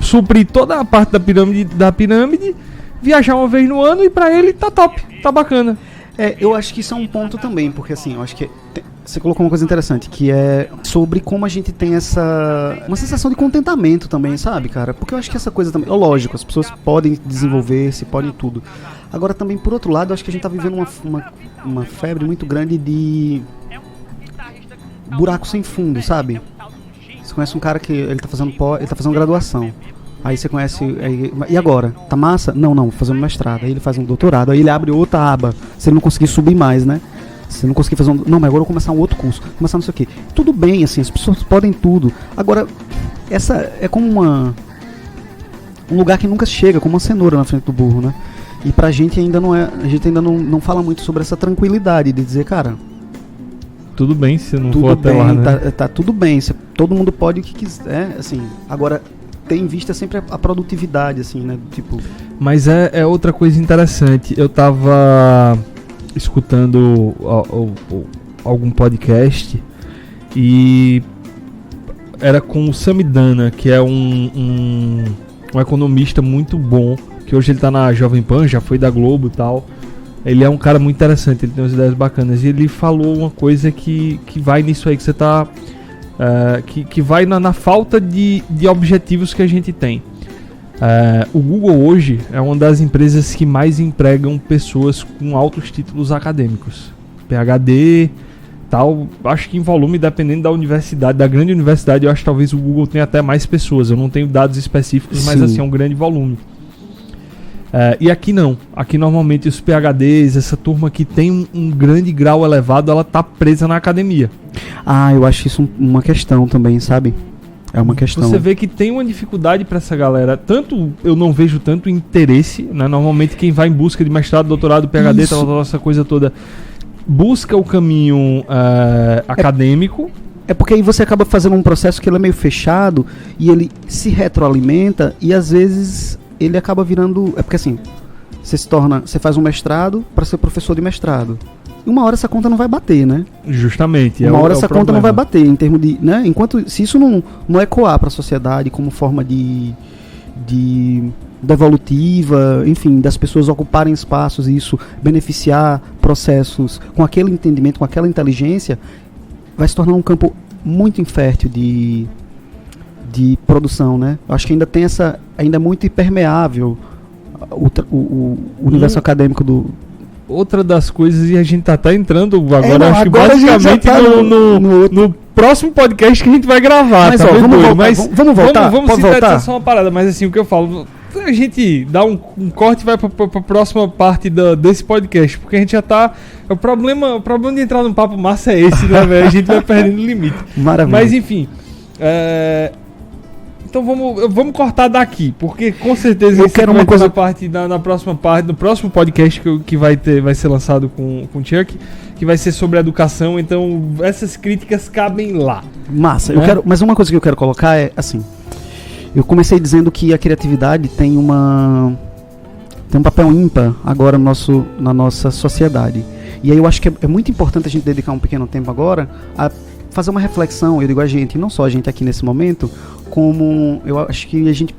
Suprir toda a parte da pirâmide, viajar uma vez no ano e para ele tá top, tá bacana. Eu acho que isso é um ponto também, porque assim, eu acho que você colocou uma coisa interessante, que é sobre como a gente tem uma sensação de contentamento também, sabe, cara? Porque eu acho que essa coisa também, lógico, as pessoas podem desenvolver-se, podem tudo. Agora também, por outro lado, eu acho que a gente tá vivendo uma febre muito grande de buraco sem fundo, sabe? Você conhece um cara que ele tá fazendo graduação. Aí você conhece... e agora? Tá massa? Não, vou fazer um mestrado. Aí ele faz um doutorado. Aí ele abre outra aba. Se ele não conseguir subir mais, né? Se ele não conseguir fazer não, mas agora eu vou começar um outro curso. Começar não sei o quê. Tudo bem, assim, as pessoas podem tudo. Agora, essa é como um lugar que nunca chega, como uma cenoura na frente do burro, né? E pra gente ainda não é... A gente ainda não fala muito sobre essa tranquilidade de dizer, cara... Tudo bem se não for até lá, né? Tá tudo bem. Todo mundo pode o que quiser, assim. Agora... ter em vista sempre a produtividade, assim, né? Tipo... Mas é outra coisa interessante. Eu tava escutando algum podcast e era com o Samidana, que é um economista muito bom, que hoje ele tá na Jovem Pan, já foi da Globo e tal. Ele é um cara muito interessante, ele tem umas ideias bacanas. E ele falou uma coisa que vai nisso aí que você tá... que vai na falta de objetivos que a gente tem. O Google hoje é uma das empresas que mais empregam pessoas com altos títulos acadêmicos. PhD, tal. Acho que em volume, dependendo da universidade, da grande universidade, eu acho que talvez o Google tenha até mais pessoas. Eu não tenho dados específicos, mas assim, é um grande volume. E aqui não. Aqui normalmente os PhDs, essa turma que tem um grande grau elevado, ela tá presa na academia. Eu acho isso uma questão também, sabe? É uma questão. Você vê que tem uma dificuldade para essa galera. Eu não vejo tanto interesse, né? Normalmente quem vai em busca de mestrado, doutorado, PhD, tal, essa coisa toda, busca o caminho acadêmico. É porque aí você acaba fazendo um processo que ele é meio fechado e ele se retroalimenta e às vezes ele acaba virando... É porque assim, você faz um mestrado para ser professor de mestrado. E uma hora essa conta não vai bater, né? Justamente. Uma hora essa conta não vai bater em termos de... né? Se isso não ecoar para a sociedade como forma de devolutiva, enfim, das pessoas ocuparem espaços e isso beneficiar processos com aquele entendimento, com aquela inteligência, vai se tornar um campo muito infértil de produção, né? Eu acho que ainda tem ainda é muito impermeável o universo acadêmico do... Outra das coisas, e a gente tá entrando agora, acho que basicamente no próximo podcast que a gente vai gravar, mas, tá? Vamos voltar? Vamos sintetizar só uma parada, mas assim, o que eu falo, a gente dá um corte e vai pra próxima parte desse podcast, porque a gente já tá... O problema de entrar num papo massa é esse, né, velho? A gente vai perdendo o limite. Maravilha. Mas enfim, então vamos cortar daqui, porque com certeza eu quero uma coisa na próxima parte, no próximo podcast que vai ser lançado com o Chuck, que vai ser sobre educação, então essas críticas cabem lá. Massa, né? Mas uma coisa que eu quero colocar é assim, eu comecei dizendo que a criatividade tem um papel ímpar agora na nossa sociedade. E aí eu acho que é muito importante a gente dedicar um pequeno tempo agora a fazer uma reflexão, eu digo a gente, não só a gente aqui nesse momento, como eu acho que a gente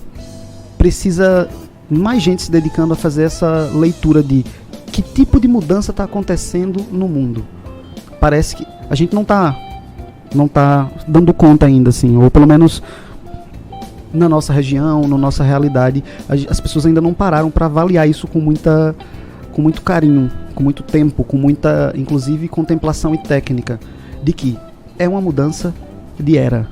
precisa mais gente se dedicando a fazer essa leitura de que tipo de mudança está acontecendo no mundo. Parece que a gente não tá dando conta ainda, assim, ou pelo menos na nossa região, na nossa realidade, as pessoas ainda não pararam para avaliar isso com muito carinho, com muito tempo, com muita, inclusive, contemplação e técnica, de que é uma mudança de era.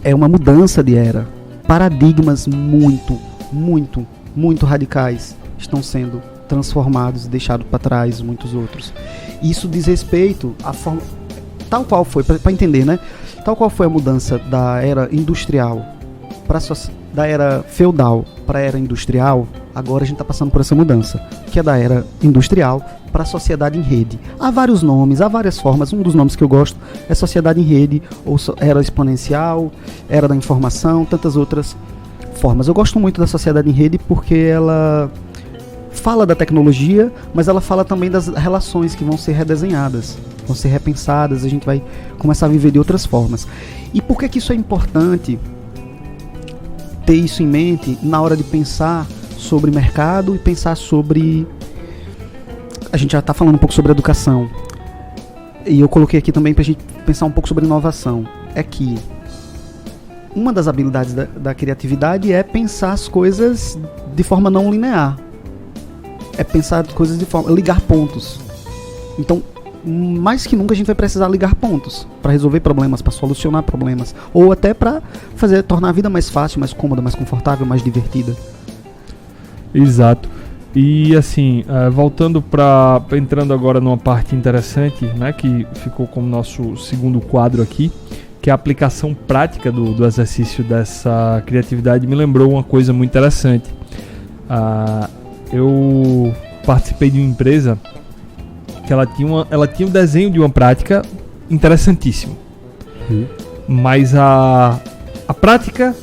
É uma mudança de era. Paradigmas muito, muito, muito radicais estão sendo transformados e deixados para trás muitos outros. Isso diz respeito à forma... Tal qual foi, para entender, né? Tal qual foi a mudança da era industrial da era feudal para a era industrial, agora a gente está passando por essa mudança, que é da era industrial para a sociedade em rede. Há vários nomes, há várias formas. Um dos nomes que eu gosto é sociedade em rede, ou era exponencial, era da informação, tantas outras formas. Eu gosto muito da sociedade em rede porque ela fala da tecnologia, mas ela fala também das relações que vão ser redesenhadas, vão ser repensadas, a gente vai começar a viver de outras formas. E por que isso é importante ter isso em mente na hora de pensar sobre mercado e pensar sobre... A gente já está falando um pouco sobre educação, e eu coloquei aqui também para a gente pensar um pouco sobre inovação. É que uma das habilidades da criatividade é pensar as coisas de forma não linear. É pensar coisas de forma... ligar pontos. Então, mais que nunca a gente vai precisar ligar pontos para resolver problemas, para solucionar problemas, ou até para tornar a vida mais fácil, mais cômoda, mais confortável, mais divertida. Exato. E assim, entrando agora numa parte interessante, né, que ficou como nosso segundo quadro aqui, que é a aplicação prática do exercício dessa criatividade, me lembrou uma coisa muito interessante. Eu participei de uma empresa que ela tinha um desenho de uma prática interessantíssimo. Mas a prática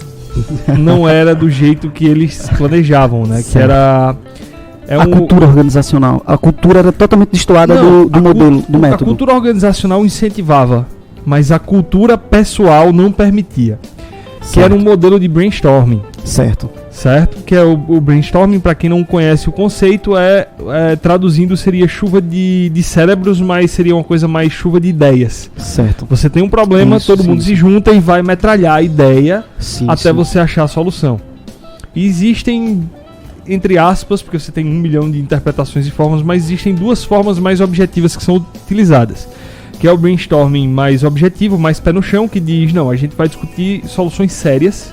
não era do jeito que eles planejavam, né? Que era... a cultura organizacional. A cultura era totalmente destoada do modelo, do método. A cultura organizacional incentivava mas a cultura pessoal não permitia. Que era um modelo de brainstorming. Certo. Certo? Que é o brainstorming, para quem não conhece o conceito, traduzindo, seria chuva de cérebros, mas seria uma coisa mais chuva de ideias. Certo. Você tem um problema, Isso, todo sim, mundo sim. se junta e vai metralhar a ideia até Sim. você achar a solução. E existem, entre aspas, porque você tem 1 milhão de interpretações e formas, mas existem 2 formas mais objetivas que são utilizadas. Que é o brainstorming mais objetivo, mais pé no chão, que diz, não, a gente vai discutir soluções sérias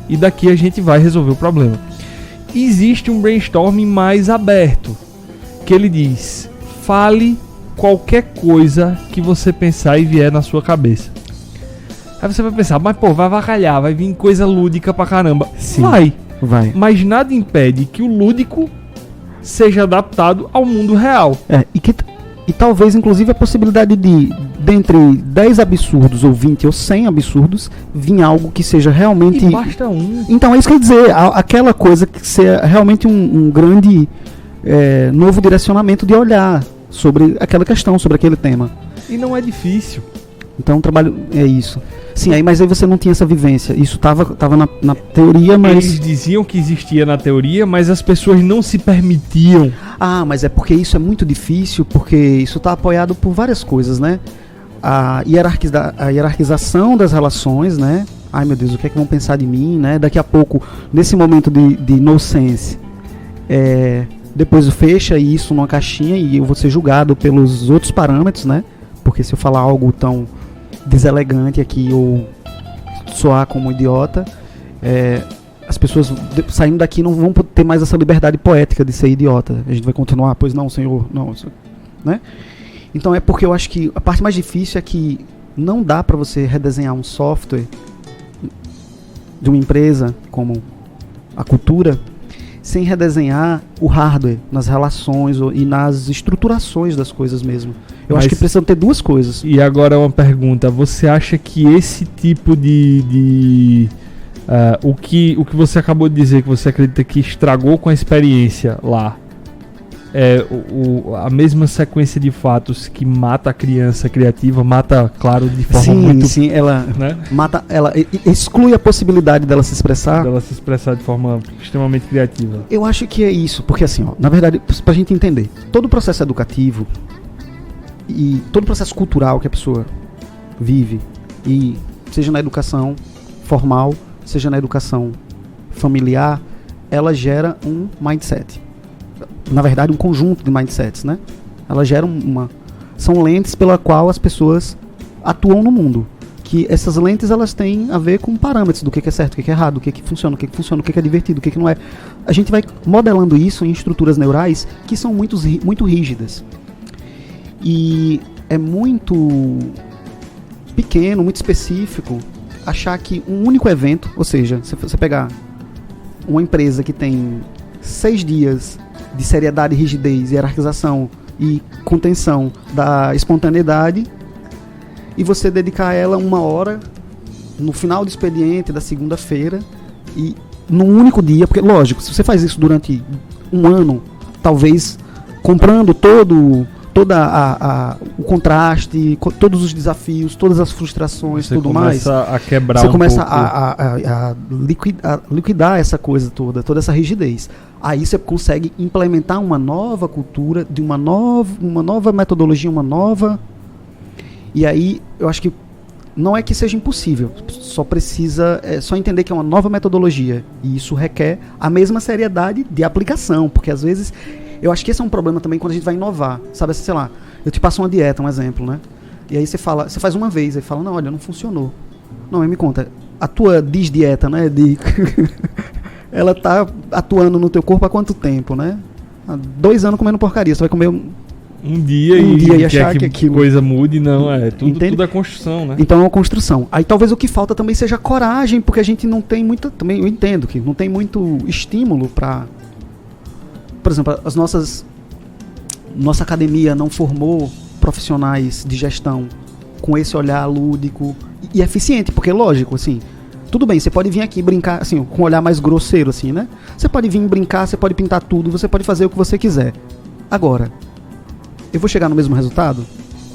e daqui a gente vai resolver o problema. E existe um brainstorming mais aberto, que ele diz, fale qualquer coisa que você pensar e vier na sua cabeça. Aí você vai pensar, mas pô, vai avacalhar, vai vir coisa lúdica pra caramba. Sim. Vai. Mas nada impede que o lúdico seja adaptado ao mundo real. E talvez, inclusive, a possibilidade de dentre 10 absurdos, ou 20, ou 100 absurdos, vir algo que seja realmente... E basta um. Então, é isso que eu ia dizer. Aquela coisa que seja realmente um grande novo direcionamento de olhar sobre aquela questão, sobre aquele tema. E não é difícil. Então, o trabalho é isso. Sim, mas aí você não tinha essa vivência. Isso tava na teoria, mas... Eles diziam que existia na teoria, mas as pessoas não se permitiam. Ah, mas é porque isso é muito difícil, porque isso está apoiado por várias coisas, né? A hierarquização das relações, né? Ai, meu Deus, o que é que vão pensar de mim, né? Daqui a pouco, nesse momento de no sense, depois fecha isso numa caixinha e eu vou ser julgado pelos outros parâmetros, né? Porque se eu falar algo tão deselegante aqui ou soar como idiota, as pessoas saindo daqui não vão ter mais essa liberdade poética de ser idiota. A gente vai continuar, pois não, senhor, não, né? Então é porque eu acho que a parte mais difícil é que não dá para você redesenhar um software de uma empresa como a Cultura sem redesenhar o hardware nas relações e nas estruturações das coisas mesmo. Eu acho que precisam ter 2 coisas. E agora uma pergunta, você acha que esse tipo o que você acabou de dizer, que você acredita que estragou com a experiência lá, a mesma sequência de fatos que mata a criança criativa, mata, claro, de forma muito... Sim, ela, né? mata, ela exclui a possibilidade dela se expressar. Dela se expressar de forma extremamente criativa. Eu acho que é isso, porque assim, na verdade, pra gente entender, todo o processo educativo e todo o processo cultural que a pessoa vive, e seja na educação formal, seja na educação familiar, ela gera um mindset. Na verdade, um conjunto de mindsets, né? Ela gera são lentes pela qual as pessoas atuam no mundo. Que essas lentes, elas têm a ver com parâmetros do que é certo, o que é errado, o que funciona, o que é divertido, o que não é. A gente vai modelando isso em estruturas neurais que são muito rígidas. E é muito pequeno, muito específico achar que um único evento, ou seja, se você pegar uma empresa que tem 6 dias de seriedade, rigidez, hierarquização e contenção da espontaneidade, e você dedicar a ela 1 hora no final do expediente da segunda-feira e num único dia, porque lógico, se você faz isso durante 1 ano, talvez comprando todo o contraste, todos os desafios, todas as frustrações, você tudo mais. Você começa a quebrar você um começa pouco. a liquidar essa coisa toda essa rigidez. Aí você consegue implementar uma nova cultura, de uma nova metodologia, e aí eu acho que não é que seja impossível, só precisa só entender que é uma nova metodologia, e isso requer a mesma seriedade de aplicação, porque às vezes eu acho que esse é um problema também quando a gente vai inovar, sabe, sei lá, eu te passo uma dieta, um exemplo, né, e aí você faz uma vez, aí fala, não, olha, não funcionou, não, aí me conta, a tua desdieta, né, ela tá atuando no teu corpo há quanto tempo, né, há 2 anos comendo porcaria, você vai comer um dia e achar que aquilo... coisa mude, não, tudo é construção, né? Então é uma construção. Aí talvez o que falta também seja coragem, porque a gente não tem muita, também eu entendo que não tem muito estímulo para, por exemplo, nossa academia não formou profissionais de gestão com esse olhar lúdico e eficiente, porque lógico, assim, tudo bem, você pode vir aqui brincar, assim, com um olhar mais grosseiro, assim, né? Você pode vir brincar, você pode pintar tudo, você pode fazer o que você quiser. Agora, eu vou chegar no mesmo resultado?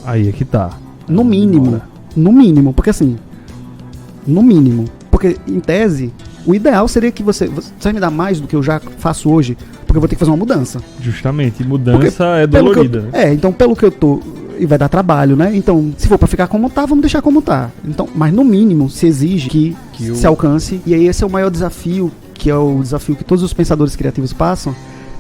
Aí é que tá. No mínimo, No mínimo, porque assim, no mínimo, porque em tese, o ideal seria que você vai me dar mais do que eu já faço hoje, porque eu vou ter que fazer uma mudança. Justamente, mudança Porque, é dolorida. Né? Então pelo que eu tô, e vai dar trabalho, né? Então, se for pra ficar como tá, vamos deixar como tá. Então, mas no mínimo, se exige que se alcance, e aí esse é o maior desafio, que é o desafio que todos os pensadores criativos passam,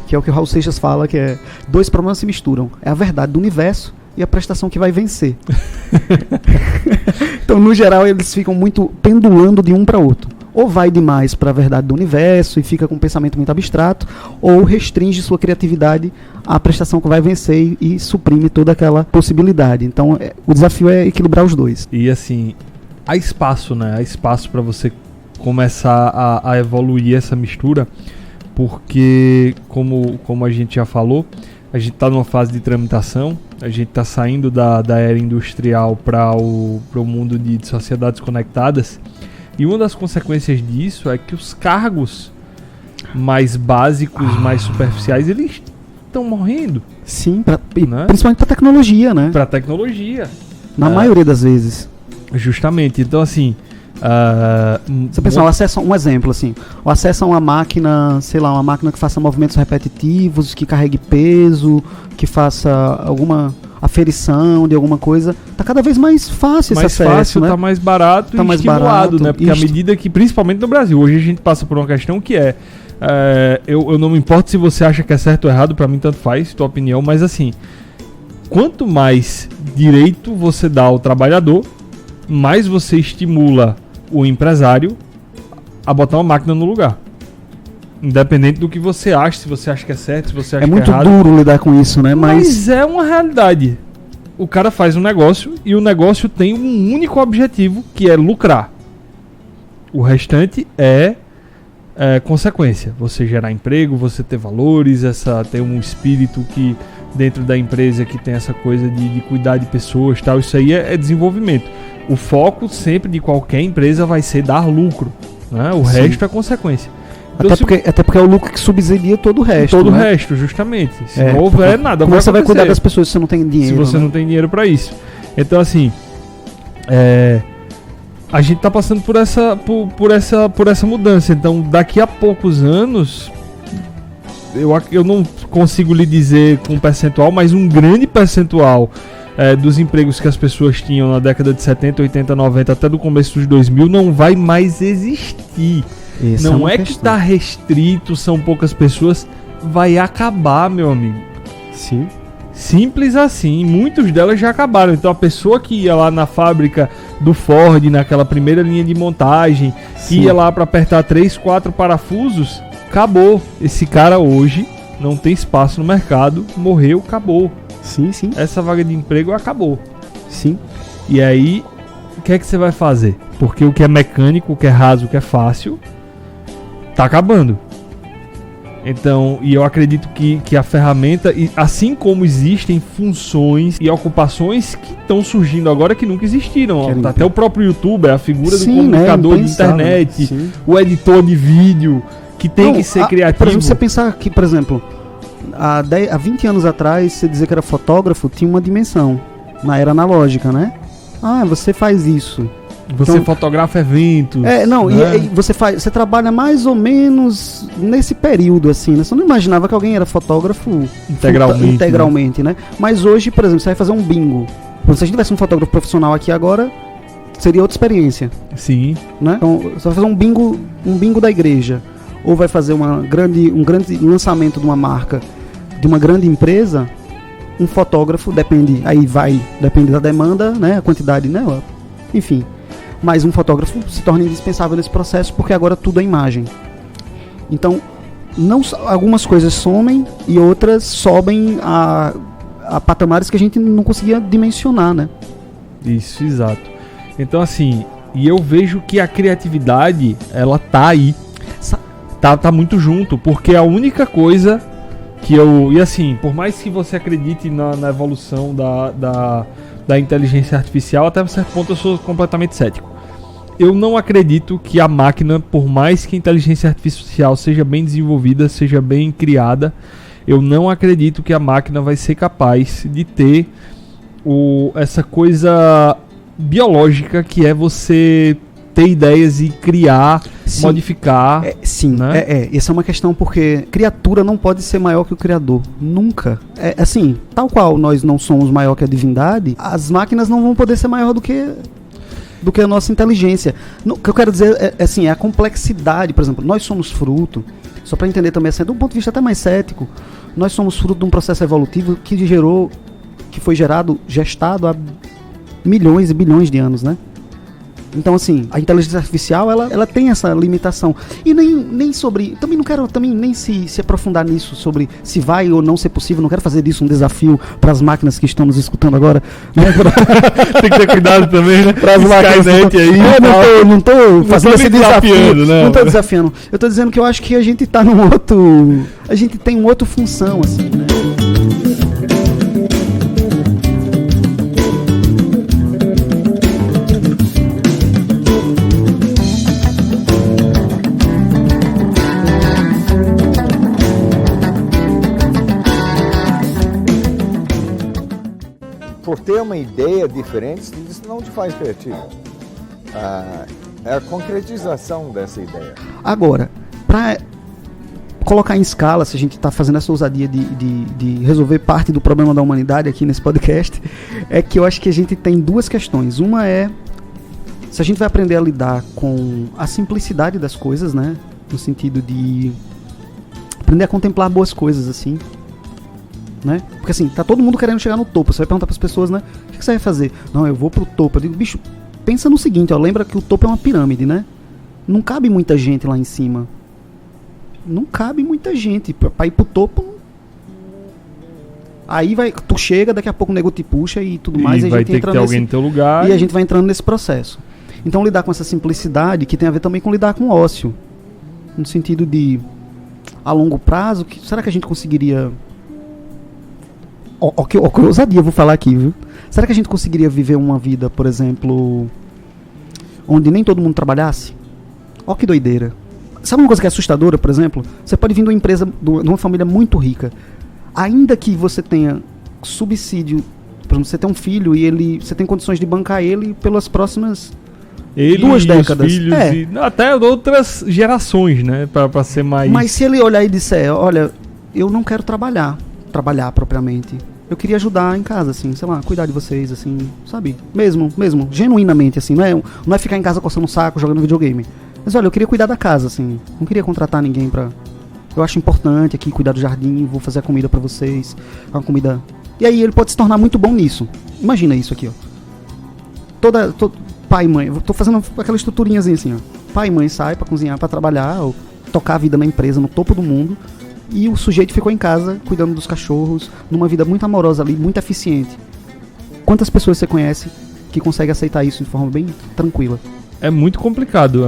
que é o que o Raul Seixas fala, que é 2 problemas se misturam. É a verdade do universo e a prestação que vai vencer. Então, no geral, eles ficam muito pendulando de um para outro. Ou vai demais para a verdade do universo e fica com um pensamento muito abstrato, ou restringe sua criatividade à prestação que vai vencer e suprime toda aquela possibilidade. Então, o desafio é equilibrar os dois. E assim, há espaço, né? Há espaço para você começar a evoluir essa mistura, porque, como a gente já falou, a gente está numa fase de tramitação, a gente está saindo da era industrial para o mundo de sociedades conectadas, e uma das consequências disso é que os cargos mais básicos, mais superficiais, eles estão morrendo. Sim, né? Principalmente para tecnologia, né? Para tecnologia. Na maioria das vezes. Justamente, então assim... Você pensa, um exemplo assim, o acesso a uma máquina, sei lá, uma máquina que faça movimentos repetitivos, que carregue peso, que faça alguma aferição de alguma coisa, tá cada vez mais fácil esse acesso, fácil, né? Tá mais barato tá e mais estimulado, barato, né? Porque à medida que, principalmente no Brasil, hoje a gente passa por uma questão que eu não me importo se você acha que é certo ou errado, pra mim tanto faz, tua opinião, mas assim, quanto mais direito você dá ao trabalhador, mais você estimula o empresário a botar uma máquina no lugar. Independente do que você acha, se você acha que é certo, se você acha que é errado. É muito duro lidar com isso, né? Mas é uma realidade. O cara faz um negócio e o negócio tem um único objetivo, que é lucrar. O restante é consequência. Você gerar emprego, você ter valores, ter um espírito que dentro da empresa que tem essa coisa de cuidar de pessoas, tal. Isso aí é desenvolvimento. O foco sempre de qualquer empresa vai ser dar lucro, né? O resto é consequência. Então, até porque é o lucro que subsidia todo o resto. Todo o né? resto, justamente. Se não houver nada, como você vai cuidar das pessoas se você não tem dinheiro? Se você não tem dinheiro para isso. Então, assim, a gente tá passando por essa mudança. Então, daqui a poucos anos, eu não consigo lhe dizer com percentual, mas um grande percentual dos empregos que as pessoas tinham na década de 70, 80, 90, até do começo dos 2000, não vai mais existir. Essa não é que está restrito, são poucas pessoas, vai acabar, meu amigo. Sim. Simples assim, muitos delas já acabaram. Então a pessoa que ia lá na fábrica do Ford, naquela primeira linha de montagem, que ia lá para apertar 3, 4 parafusos, acabou. Esse cara hoje não tem espaço no mercado, morreu, acabou. Sim, sim. Essa vaga de emprego acabou. Sim. E aí, o que é que você vai fazer? Porque o que é mecânico, o que é raso, o que é fácil, tá acabando. Então, e eu acredito que a ferramenta, assim como existem funções e ocupações que estão surgindo agora que nunca existiram. Até o próprio YouTuber, a figura do comunicador de internet, o editor de vídeo, que tem que ser criativo. Por exemplo, você pensar que, por exemplo, há 20 anos atrás, você dizer que era fotógrafo tinha uma dimensão, na era analógica, né? Ah, você faz isso. Você então, fotografa eventos. Né? E você trabalha mais ou menos nesse período, assim, né? Você não imaginava que alguém era fotógrafo integralmente, né? Mas hoje, por exemplo, você vai fazer um bingo. Se a gente tivesse um fotógrafo profissional aqui agora, seria outra experiência. Sim. Né? Então, você vai fazer um bingo da igreja, ou vai fazer um grande lançamento de uma marca, de uma grande empresa, um fotógrafo, depende da demanda, né? A quantidade, né? Enfim. Mas um fotógrafo se torna indispensável nesse processo porque agora tudo é imagem. Então, algumas coisas somem e outras sobem a patamares que a gente não conseguia dimensionar, né? Isso, exato. Então, assim, e eu vejo que a criatividade, ela tá aí. Tá muito junto, porque a única coisa que e assim, por mais que você acredite na evolução da inteligência artificial, até um certo ponto eu sou completamente cético. Eu não acredito que a máquina, por mais que a inteligência artificial seja bem desenvolvida, seja bem criada, eu não acredito que a máquina vai ser capaz de ter essa coisa biológica, que é você ter ideias e criar, Sim. modificar. Sim, né? Essa é uma questão porque criatura não pode ser maior que o Criador. Nunca. Assim, tal qual nós não somos maior que a divindade, as máquinas não vão poder ser maior do que a nossa inteligência. O que eu quero dizer é a complexidade. Por exemplo, nós somos fruto, só para entender também assim, de um ponto de vista até mais cético, nós somos fruto de um processo evolutivo que foi gestado há milhões e bilhões de anos, né? Então, assim, a inteligência artificial, ela tem essa limitação. E nem sobre... Também não quero nem se aprofundar nisso, sobre se vai ou não ser possível. Não quero fazer disso um desafio para as máquinas que estão nos escutando agora. Né? Tem que ter cuidado também, né? Para as máquinas aí. Não tô fazendo esse desafio. Né? Não tô desafiando. Eu tô dizendo que eu acho que a gente tá num outro... A gente tem uma outra função, assim, né? Por ter uma ideia diferente, isso não te faz criativo. É a concretização dessa ideia. Agora, para colocar em escala, se a gente está fazendo essa ousadia de resolver parte do problema da humanidade aqui nesse podcast, é que eu acho que a gente tem duas questões. Uma é se a gente vai aprender a lidar com a simplicidade das coisas, né? No sentido de aprender a contemplar boas coisas, assim. Né? Porque assim, tá todo mundo querendo chegar no topo. Você vai perguntar pras pessoas, né? O que você vai fazer? Não, eu vou pro topo. Eu digo, bicho, pensa no seguinte, ó, lembra que o topo é uma pirâmide, né? Não cabe muita gente lá em cima. Não cabe muita gente. Pra ir pro topo. Aí tu chega, daqui a pouco o nego te puxa e tudo mais. E a vai gente ter que ter alguém no teu lugar. E a gente vai entrando nesse processo. Então lidar com essa simplicidade, que tem a ver também com lidar com o ócio. No sentido de, a longo prazo, será que a gente conseguiria... Que ousadia eu vou falar aqui, viu? Será que a gente conseguiria viver uma vida, por exemplo, onde nem todo mundo trabalhasse? Ó que doideira. Sabe uma coisa que é assustadora, por exemplo? Você pode vir de uma empresa, de uma família muito rica. Ainda que você tenha subsídio, por exemplo, você tem um filho e você tem condições de bancar ele pelas próximas 2 décadas. Filhos até outras gerações, né? Pra ser mais... Mas se ele olhar e disser, olha, eu não quero trabalhar propriamente. Eu queria ajudar em casa, assim, sei lá, cuidar de vocês, assim, sabe? Mesmo, genuinamente, assim, não é ficar em casa coçando o saco, jogando videogame. Mas olha, eu queria cuidar da casa, assim, não queria contratar ninguém pra... Eu acho importante aqui cuidar do jardim, vou fazer a comida pra vocês, uma comida... E aí ele pode se tornar muito bom nisso. Imagina isso aqui, ó. Todo pai e mãe, eu tô fazendo aquela estruturinhazinha assim, ó. Pai e mãe saem pra cozinhar, pra trabalhar, ou tocar a vida na empresa, no topo do mundo. E o sujeito ficou em casa, cuidando dos cachorros, numa vida muito amorosa ali, muito eficiente. Quantas pessoas você conhece que conseguem aceitar isso de forma bem tranquila? É muito complicado,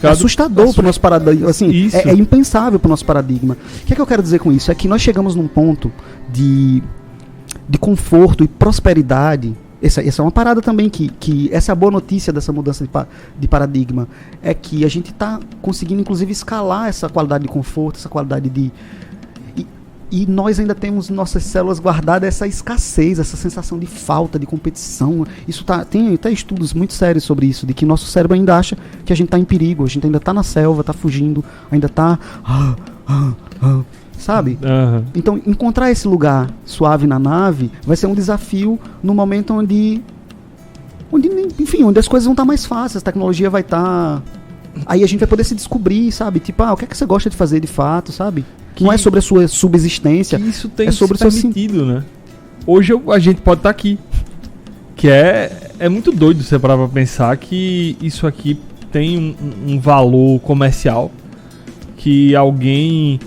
É assustador pro nosso paradigma, assim, é impensável pro nosso paradigma. O que é que eu quero dizer com isso? É que nós chegamos num ponto de conforto e prosperidade. Essa é uma parada também que essa é a boa notícia dessa mudança de paradigma, é que a gente está conseguindo inclusive escalar essa qualidade de conforto, essa qualidade de... E nós ainda temos nossas células guardadas essa escassez, essa sensação de falta, de competição. Isso tem até estudos muito sérios sobre isso, de que nosso cérebro ainda acha que a gente está em perigo, a gente ainda está na selva, está fugindo, ainda está... sabe? Uhum. Então, encontrar esse lugar suave na nave vai ser um desafio no momento onde as coisas vão estar mais fáceis, a tecnologia vai estar... Aí a gente vai poder se descobrir, sabe? Tipo, o que é que você gosta de fazer de fato, sabe? Não é sobre a sua subsistência, isso tem é sobre o seu sentido, né? Hoje a gente pode estar aqui. Que é muito doido você parar pra pensar que isso aqui tem um valor comercial, que alguém...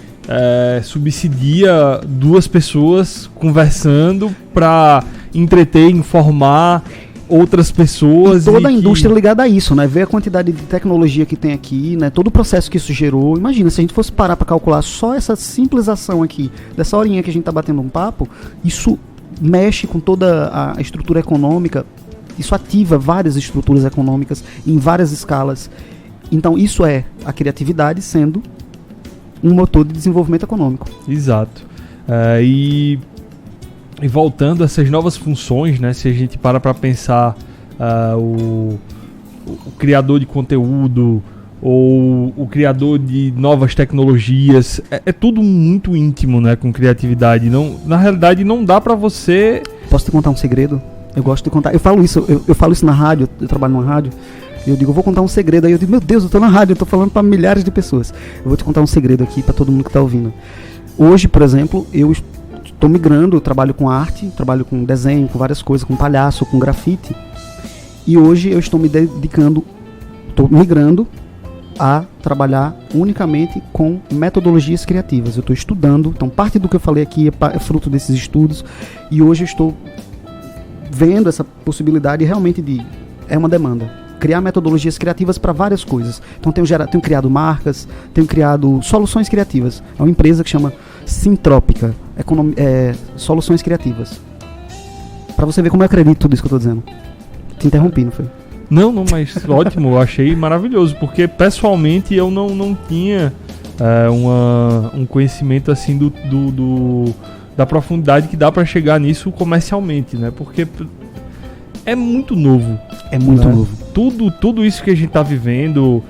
subsidia 2 pessoas conversando para entreter, informar outras pessoas. E toda a indústria ligada a isso, né? Ver a quantidade de tecnologia que tem aqui, né? Todo o processo que isso gerou. Imagina, se a gente fosse parar para calcular só essa simples ação aqui, dessa horinha que a gente tá batendo um papo, isso mexe com toda a estrutura econômica, isso ativa várias estruturas econômicas em várias escalas. Então isso é a criatividade sendo um motor de desenvolvimento econômico. Exato. E voltando a essas novas funções, né, se a gente para pensar o criador de conteúdo ou o criador de novas tecnologias. É tudo muito íntimo, né, com criatividade. Não, na realidade, não dá pra você... Posso te contar um segredo? Eu gosto de contar. Eu falo isso na rádio, eu trabalho numa rádio, e eu digo, eu vou contar um segredo. Aí eu digo, meu Deus, eu tô na rádio, eu tô falando pra milhares de pessoas. Eu vou te contar um segredo aqui pra todo mundo que tá ouvindo. Hoje, por exemplo, eu estou migrando, eu trabalho com arte, trabalho com desenho, com várias coisas, com palhaço, com grafite. E hoje eu estou me dedicando, estou migrando a trabalhar unicamente com metodologias criativas. Eu estou estudando, então parte do que eu falei aqui é fruto desses estudos, e hoje eu estou vendo essa possibilidade realmente é uma demanda. Criar metodologias criativas para várias coisas. Então tenho criado marcas, tenho criado soluções criativas. É uma empresa que chama Sintrópica, Soluções Criativas. Para você ver como eu acredito tudo isso que eu estou dizendo. Te interrompi, não foi? Não, mas ótimo, eu achei maravilhoso, porque pessoalmente eu não tinha um conhecimento assim da profundidade que dá para chegar nisso comercialmente, né? Porque é muito novo. É muito novo. Tudo isso que a gente tá vivendo,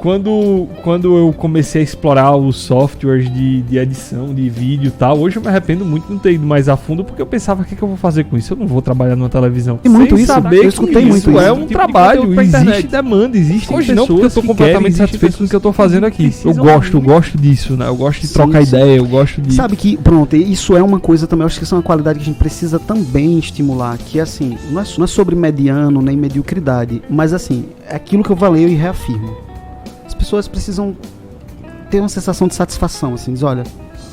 quando eu comecei a explorar os softwares de edição de vídeo e tal, hoje eu me arrependo muito de não ter ido mais a fundo, porque eu pensava, o que eu vou fazer com isso? Eu não vou trabalhar numa televisão. E muito isso, saber eu escutei muito isso. É um tipo trabalho, existe demanda, existem hoje pessoas não, porque eu tô completamente satisfeito com o que eu tô fazendo aqui. Eu gosto disso, né? Eu gosto de trocar ideia, eu gosto de... Sabe que, pronto, isso é uma coisa também, eu acho que isso é uma qualidade que a gente precisa também estimular, que assim, não é sobre mediano, nem mediocridade, mas assim, é aquilo que eu valeu e reafirmo. As pessoas precisam ter uma sensação de satisfação, assim, diz, olha,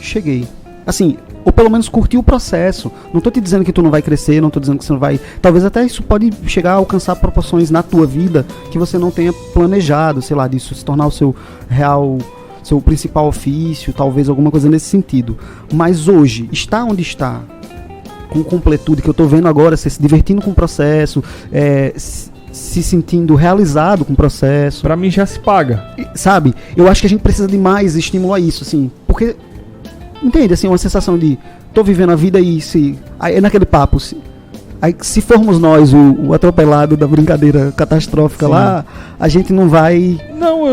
cheguei. Assim, ou pelo menos curtir o processo. Não tô te dizendo que tu não vai crescer, não tô dizendo que você não vai... Talvez até isso pode chegar a alcançar proporções na tua vida que você não tenha planejado, sei lá, disso se tornar o seu principal ofício, talvez alguma coisa nesse sentido. Mas hoje, está onde está, com completude, que eu tô vendo agora, você se divertindo com o processo, se sentindo realizado com o processo. Pra mim já se paga. Sabe? Eu acho que a gente precisa de mais estímulo a isso, assim. Porque, entende? Assim, uma sensação de tô vivendo a vida e aí é naquele papo. Aí se formos nós o atropelado da brincadeira catastrófica, sim, lá, a gente não vai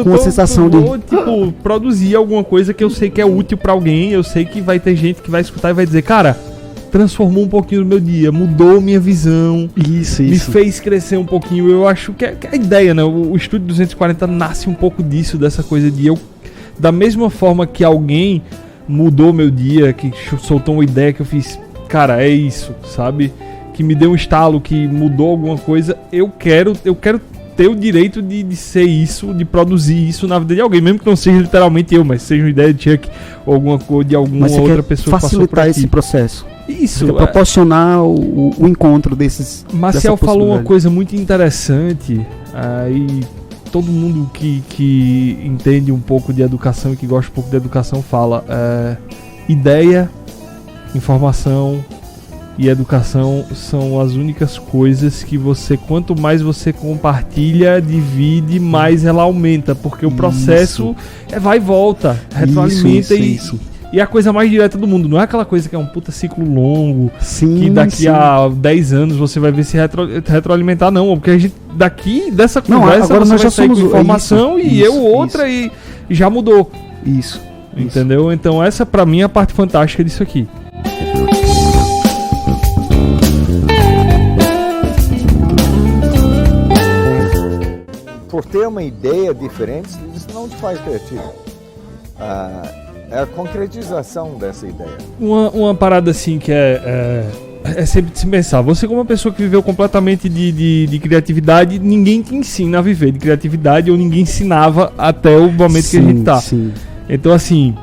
com a sensação de... tipo, produzir alguma coisa que eu sei que é útil pra alguém, eu sei que vai ter gente que vai escutar e vai dizer, cara... transformou um pouquinho o meu dia, mudou minha visão, me fez crescer um pouquinho. Eu acho que é a ideia, né? O Estúdio 240 nasce um pouco disso, dessa coisa de eu, da mesma forma que alguém mudou meu dia, que soltou uma ideia que eu fiz, cara, é isso, sabe? Que me deu um estalo, que mudou alguma coisa, eu quero ter o direito de ser isso, de produzir isso na vida de alguém, mesmo que não seja literalmente eu, mas seja uma ideia de Chuck ou alguma coisa de alguma outra pessoa que passou por aqui. Facilitar esse processo. Isso, proporcionar o encontro desses. Marcial falou uma coisa muito interessante, e todo mundo que entende um pouco de educação e que gosta um pouco de educação fala, ideia, informação e educação são as únicas coisas que quanto mais você compartilha, divide, mais ela aumenta, porque o processo vai e volta, retroalimenta isso. E é a coisa mais direta do mundo, não é aquela coisa que é um puta ciclo longo, que daqui a 10 anos você vai ver se retroalimentar, não, porque a gente, dessa conversa, agora você nós já sair somos com informação outra e já mudou. Isso. Entendeu? Então essa pra mim é a parte fantástica disso aqui. Por ter uma ideia diferente, isso não te faz criativo. É a concretização dessa ideia. Uma parada assim que é sempre de se pensar. Você, como uma pessoa que viveu completamente de criatividade, ninguém te ensina a viver de criatividade, ou ninguém ensinava até o momento que a gente tá. Sim. Então, assim,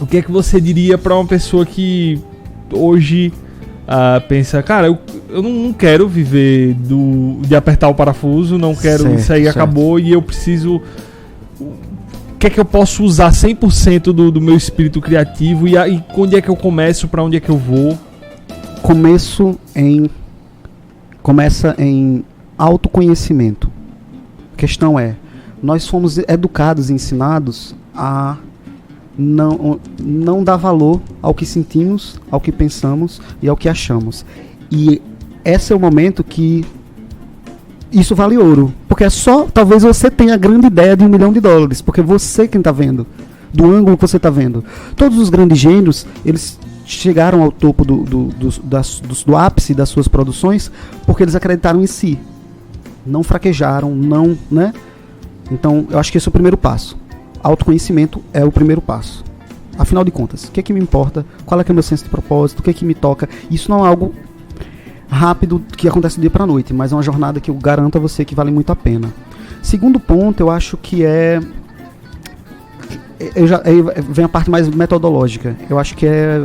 o que é que você diria pra uma pessoa que hoje pensa, cara, eu não quero viver de apertar o parafuso, não quero, isso aí acabou e eu preciso... O que é que eu posso usar 100% do meu espírito criativo e onde é que eu começo, pra onde é que eu vou? Começa em autoconhecimento. A questão é, nós fomos educados e ensinados a não dar valor ao que sentimos, ao que pensamos e ao que achamos. E esse é o momento que isso vale ouro. Porque é só, talvez você tenha a grande ideia de $1 milhão, porque você quem está vendo, do ângulo que você está vendo. Todos os grandes gênios, eles chegaram ao topo do ápice das suas produções porque eles acreditaram em si. Não fraquejaram, não, né? Então, eu acho que esse é o primeiro passo. Autoconhecimento é o primeiro passo. Afinal de contas, o que é que me importa? Qual é que é o meu senso de propósito? O que é que me toca? Isso não é algo rápido que acontece do dia para a noite, mas é uma jornada que eu garanto a você que vale muito a pena. Segundo ponto, eu acho que aí vem a parte mais metodológica. Eu acho que é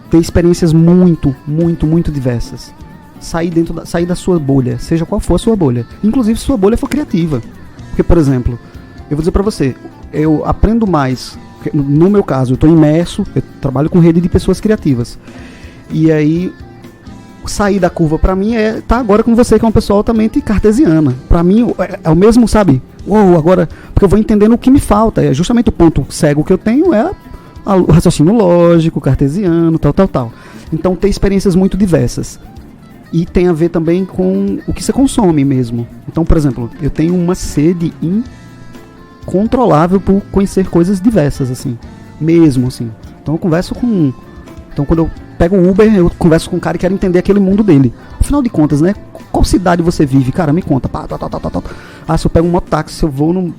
ter experiências muito, muito, muito diversas. Sair da sua bolha, seja qual for a sua bolha. Inclusive se sua bolha for criativa. Porque, por exemplo, eu vou dizer pra você, eu aprendo mais, no meu caso, eu tô imerso, eu trabalho com rede de pessoas criativas. E aí, sair da curva pra mim é estar agora com você, que é uma pessoa altamente cartesiana. Pra mim, é o mesmo, sabe? Agora, porque eu vou entendendo o que me falta. É justamente o ponto cego que eu tenho é o raciocínio lógico, cartesiano, tal. Então, ter experiências muito diversas. E tem a ver também com o que você consome mesmo. Então, por exemplo, eu tenho uma sede incontrolável por conhecer coisas diversas, assim. Mesmo, assim. Então, eu converso com... Então, quando eu pego o Uber, eu converso com um cara e quero entender aquele mundo dele. Afinal de contas, né? Qual cidade você vive? Cara, me conta. Se eu pego um mototáxi, se eu vou num...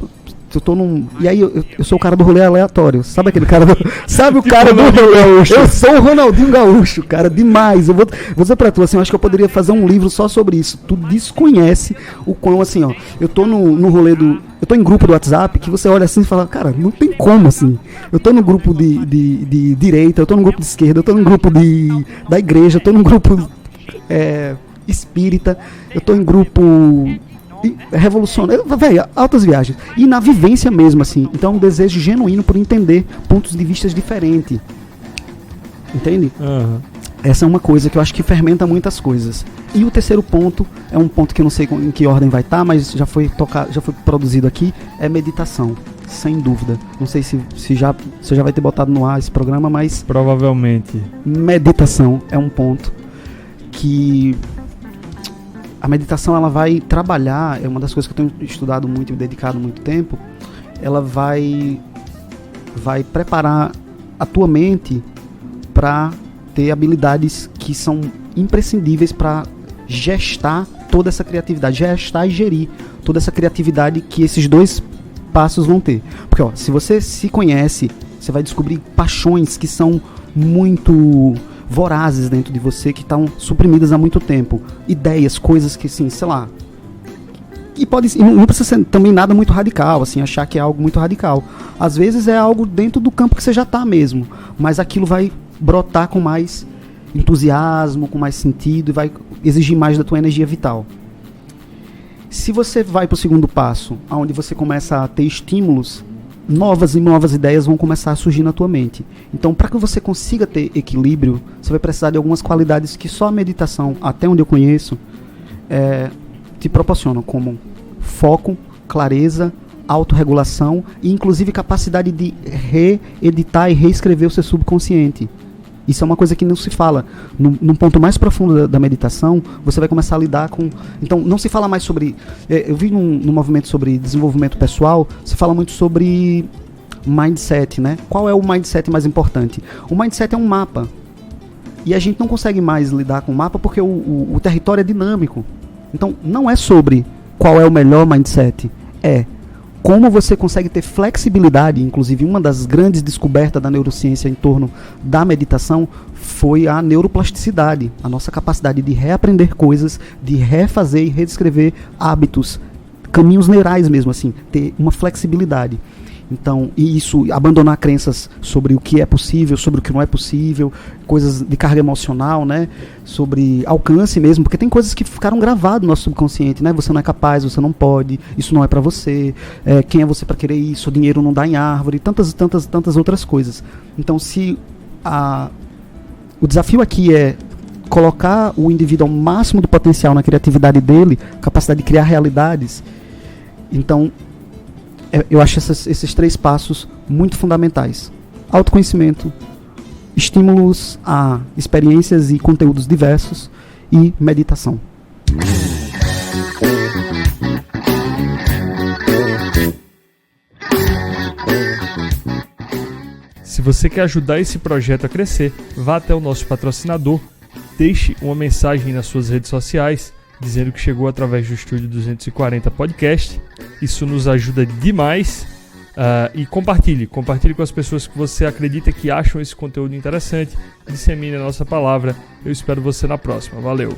Eu tô num... E aí eu sou o cara do rolê aleatório. Sabe aquele cara do... Sabe o cara do rolê gaúcho? Eu sou o Ronaldinho Gaúcho, cara, demais. Eu vou dizer pra tu, assim, eu acho que eu poderia fazer um livro só sobre isso. Tu desconhece o quão, assim, ó. Eu tô no rolê do... Eu tô em grupo do WhatsApp que você olha assim e fala, cara, não tem como, assim. Eu tô no grupo de direita, eu tô no grupo de esquerda, eu tô no grupo da igreja, eu tô no grupo espírita, eu tô em grupo... revolucionário, velho, altas viagens. E na vivência mesmo, assim. Então é um desejo genuíno por entender pontos de vista diferentes. Entende? Uhum. Essa é uma coisa que eu acho que fermenta muitas coisas. E o terceiro ponto, é um ponto que eu não sei em que ordem vai estar, mas já foi produzido aqui, é meditação. Sem dúvida. Não sei se você já vai ter botado no ar esse programa, mas... Provavelmente. Meditação é um ponto que... A meditação, ela vai trabalhar, é uma das coisas que eu tenho estudado muito e me dedicado muito tempo, ela vai preparar a tua mente para ter habilidades que são imprescindíveis para gestar toda essa criatividade, gestar e gerir toda essa criatividade que esses dois passos vão ter. Porque, ó, se você se conhece, você vai descobrir paixões que são muito... vorazes dentro de você, que estão suprimidas há muito tempo. Ideias, coisas que, assim, sei lá... E não precisa ser também nada muito radical, assim, achar que é algo muito radical. Às vezes é algo dentro do campo que você já está mesmo, mas aquilo vai brotar com mais entusiasmo, com mais sentido, e vai exigir mais da tua energia vital. Se você vai para o segundo passo, onde você começa a ter estímulos, novas e novas ideias vão começar a surgir na tua mente. Então, para que você consiga ter equilíbrio, você vai precisar de algumas qualidades que só a meditação, até onde eu conheço, te proporcionam, como foco, clareza, autorregulação e, inclusive, capacidade de reeditar e reescrever o seu subconsciente. Isso é uma coisa que não se fala. Num ponto mais profundo da meditação, você vai começar a lidar com... Então, não se fala mais sobre... Eu vi num movimento sobre desenvolvimento pessoal, se fala muito sobre mindset, né? Qual é o mindset mais importante? O mindset é um mapa. E a gente não consegue mais lidar com o mapa porque o território é dinâmico. Então, não é sobre qual é o melhor mindset. É como você consegue ter flexibilidade. Inclusive, uma das grandes descobertas da neurociência em torno da meditação foi a neuroplasticidade, a nossa capacidade de reaprender coisas, de refazer e redescrever hábitos, caminhos neurais mesmo, assim, ter uma flexibilidade. Então, e isso, abandonar crenças sobre o que é possível, sobre o que não é possível, coisas de carga emocional, né? Sobre alcance mesmo, porque tem coisas que ficaram gravadas no nosso subconsciente, né? Você não é capaz, você não pode, isso não é pra você, quem é você pra querer isso, o dinheiro não dá em árvore, tantas outras coisas. Então, se o desafio aqui é colocar o indivíduo ao máximo do potencial na criatividade dele, capacidade de criar realidades, então... Eu acho esses 3 passos muito fundamentais. Autoconhecimento, estímulos a experiências e conteúdos diversos e meditação. Se você quer ajudar esse projeto a crescer, vá até o nosso patrocinador, deixe uma mensagem nas suas redes sociais dizendo que chegou através do Estúdio 240 Podcast. Isso nos ajuda demais. E compartilhe com as pessoas que você acredita que acham esse conteúdo interessante. Dissemine a nossa palavra. Eu espero você na próxima. Valeu!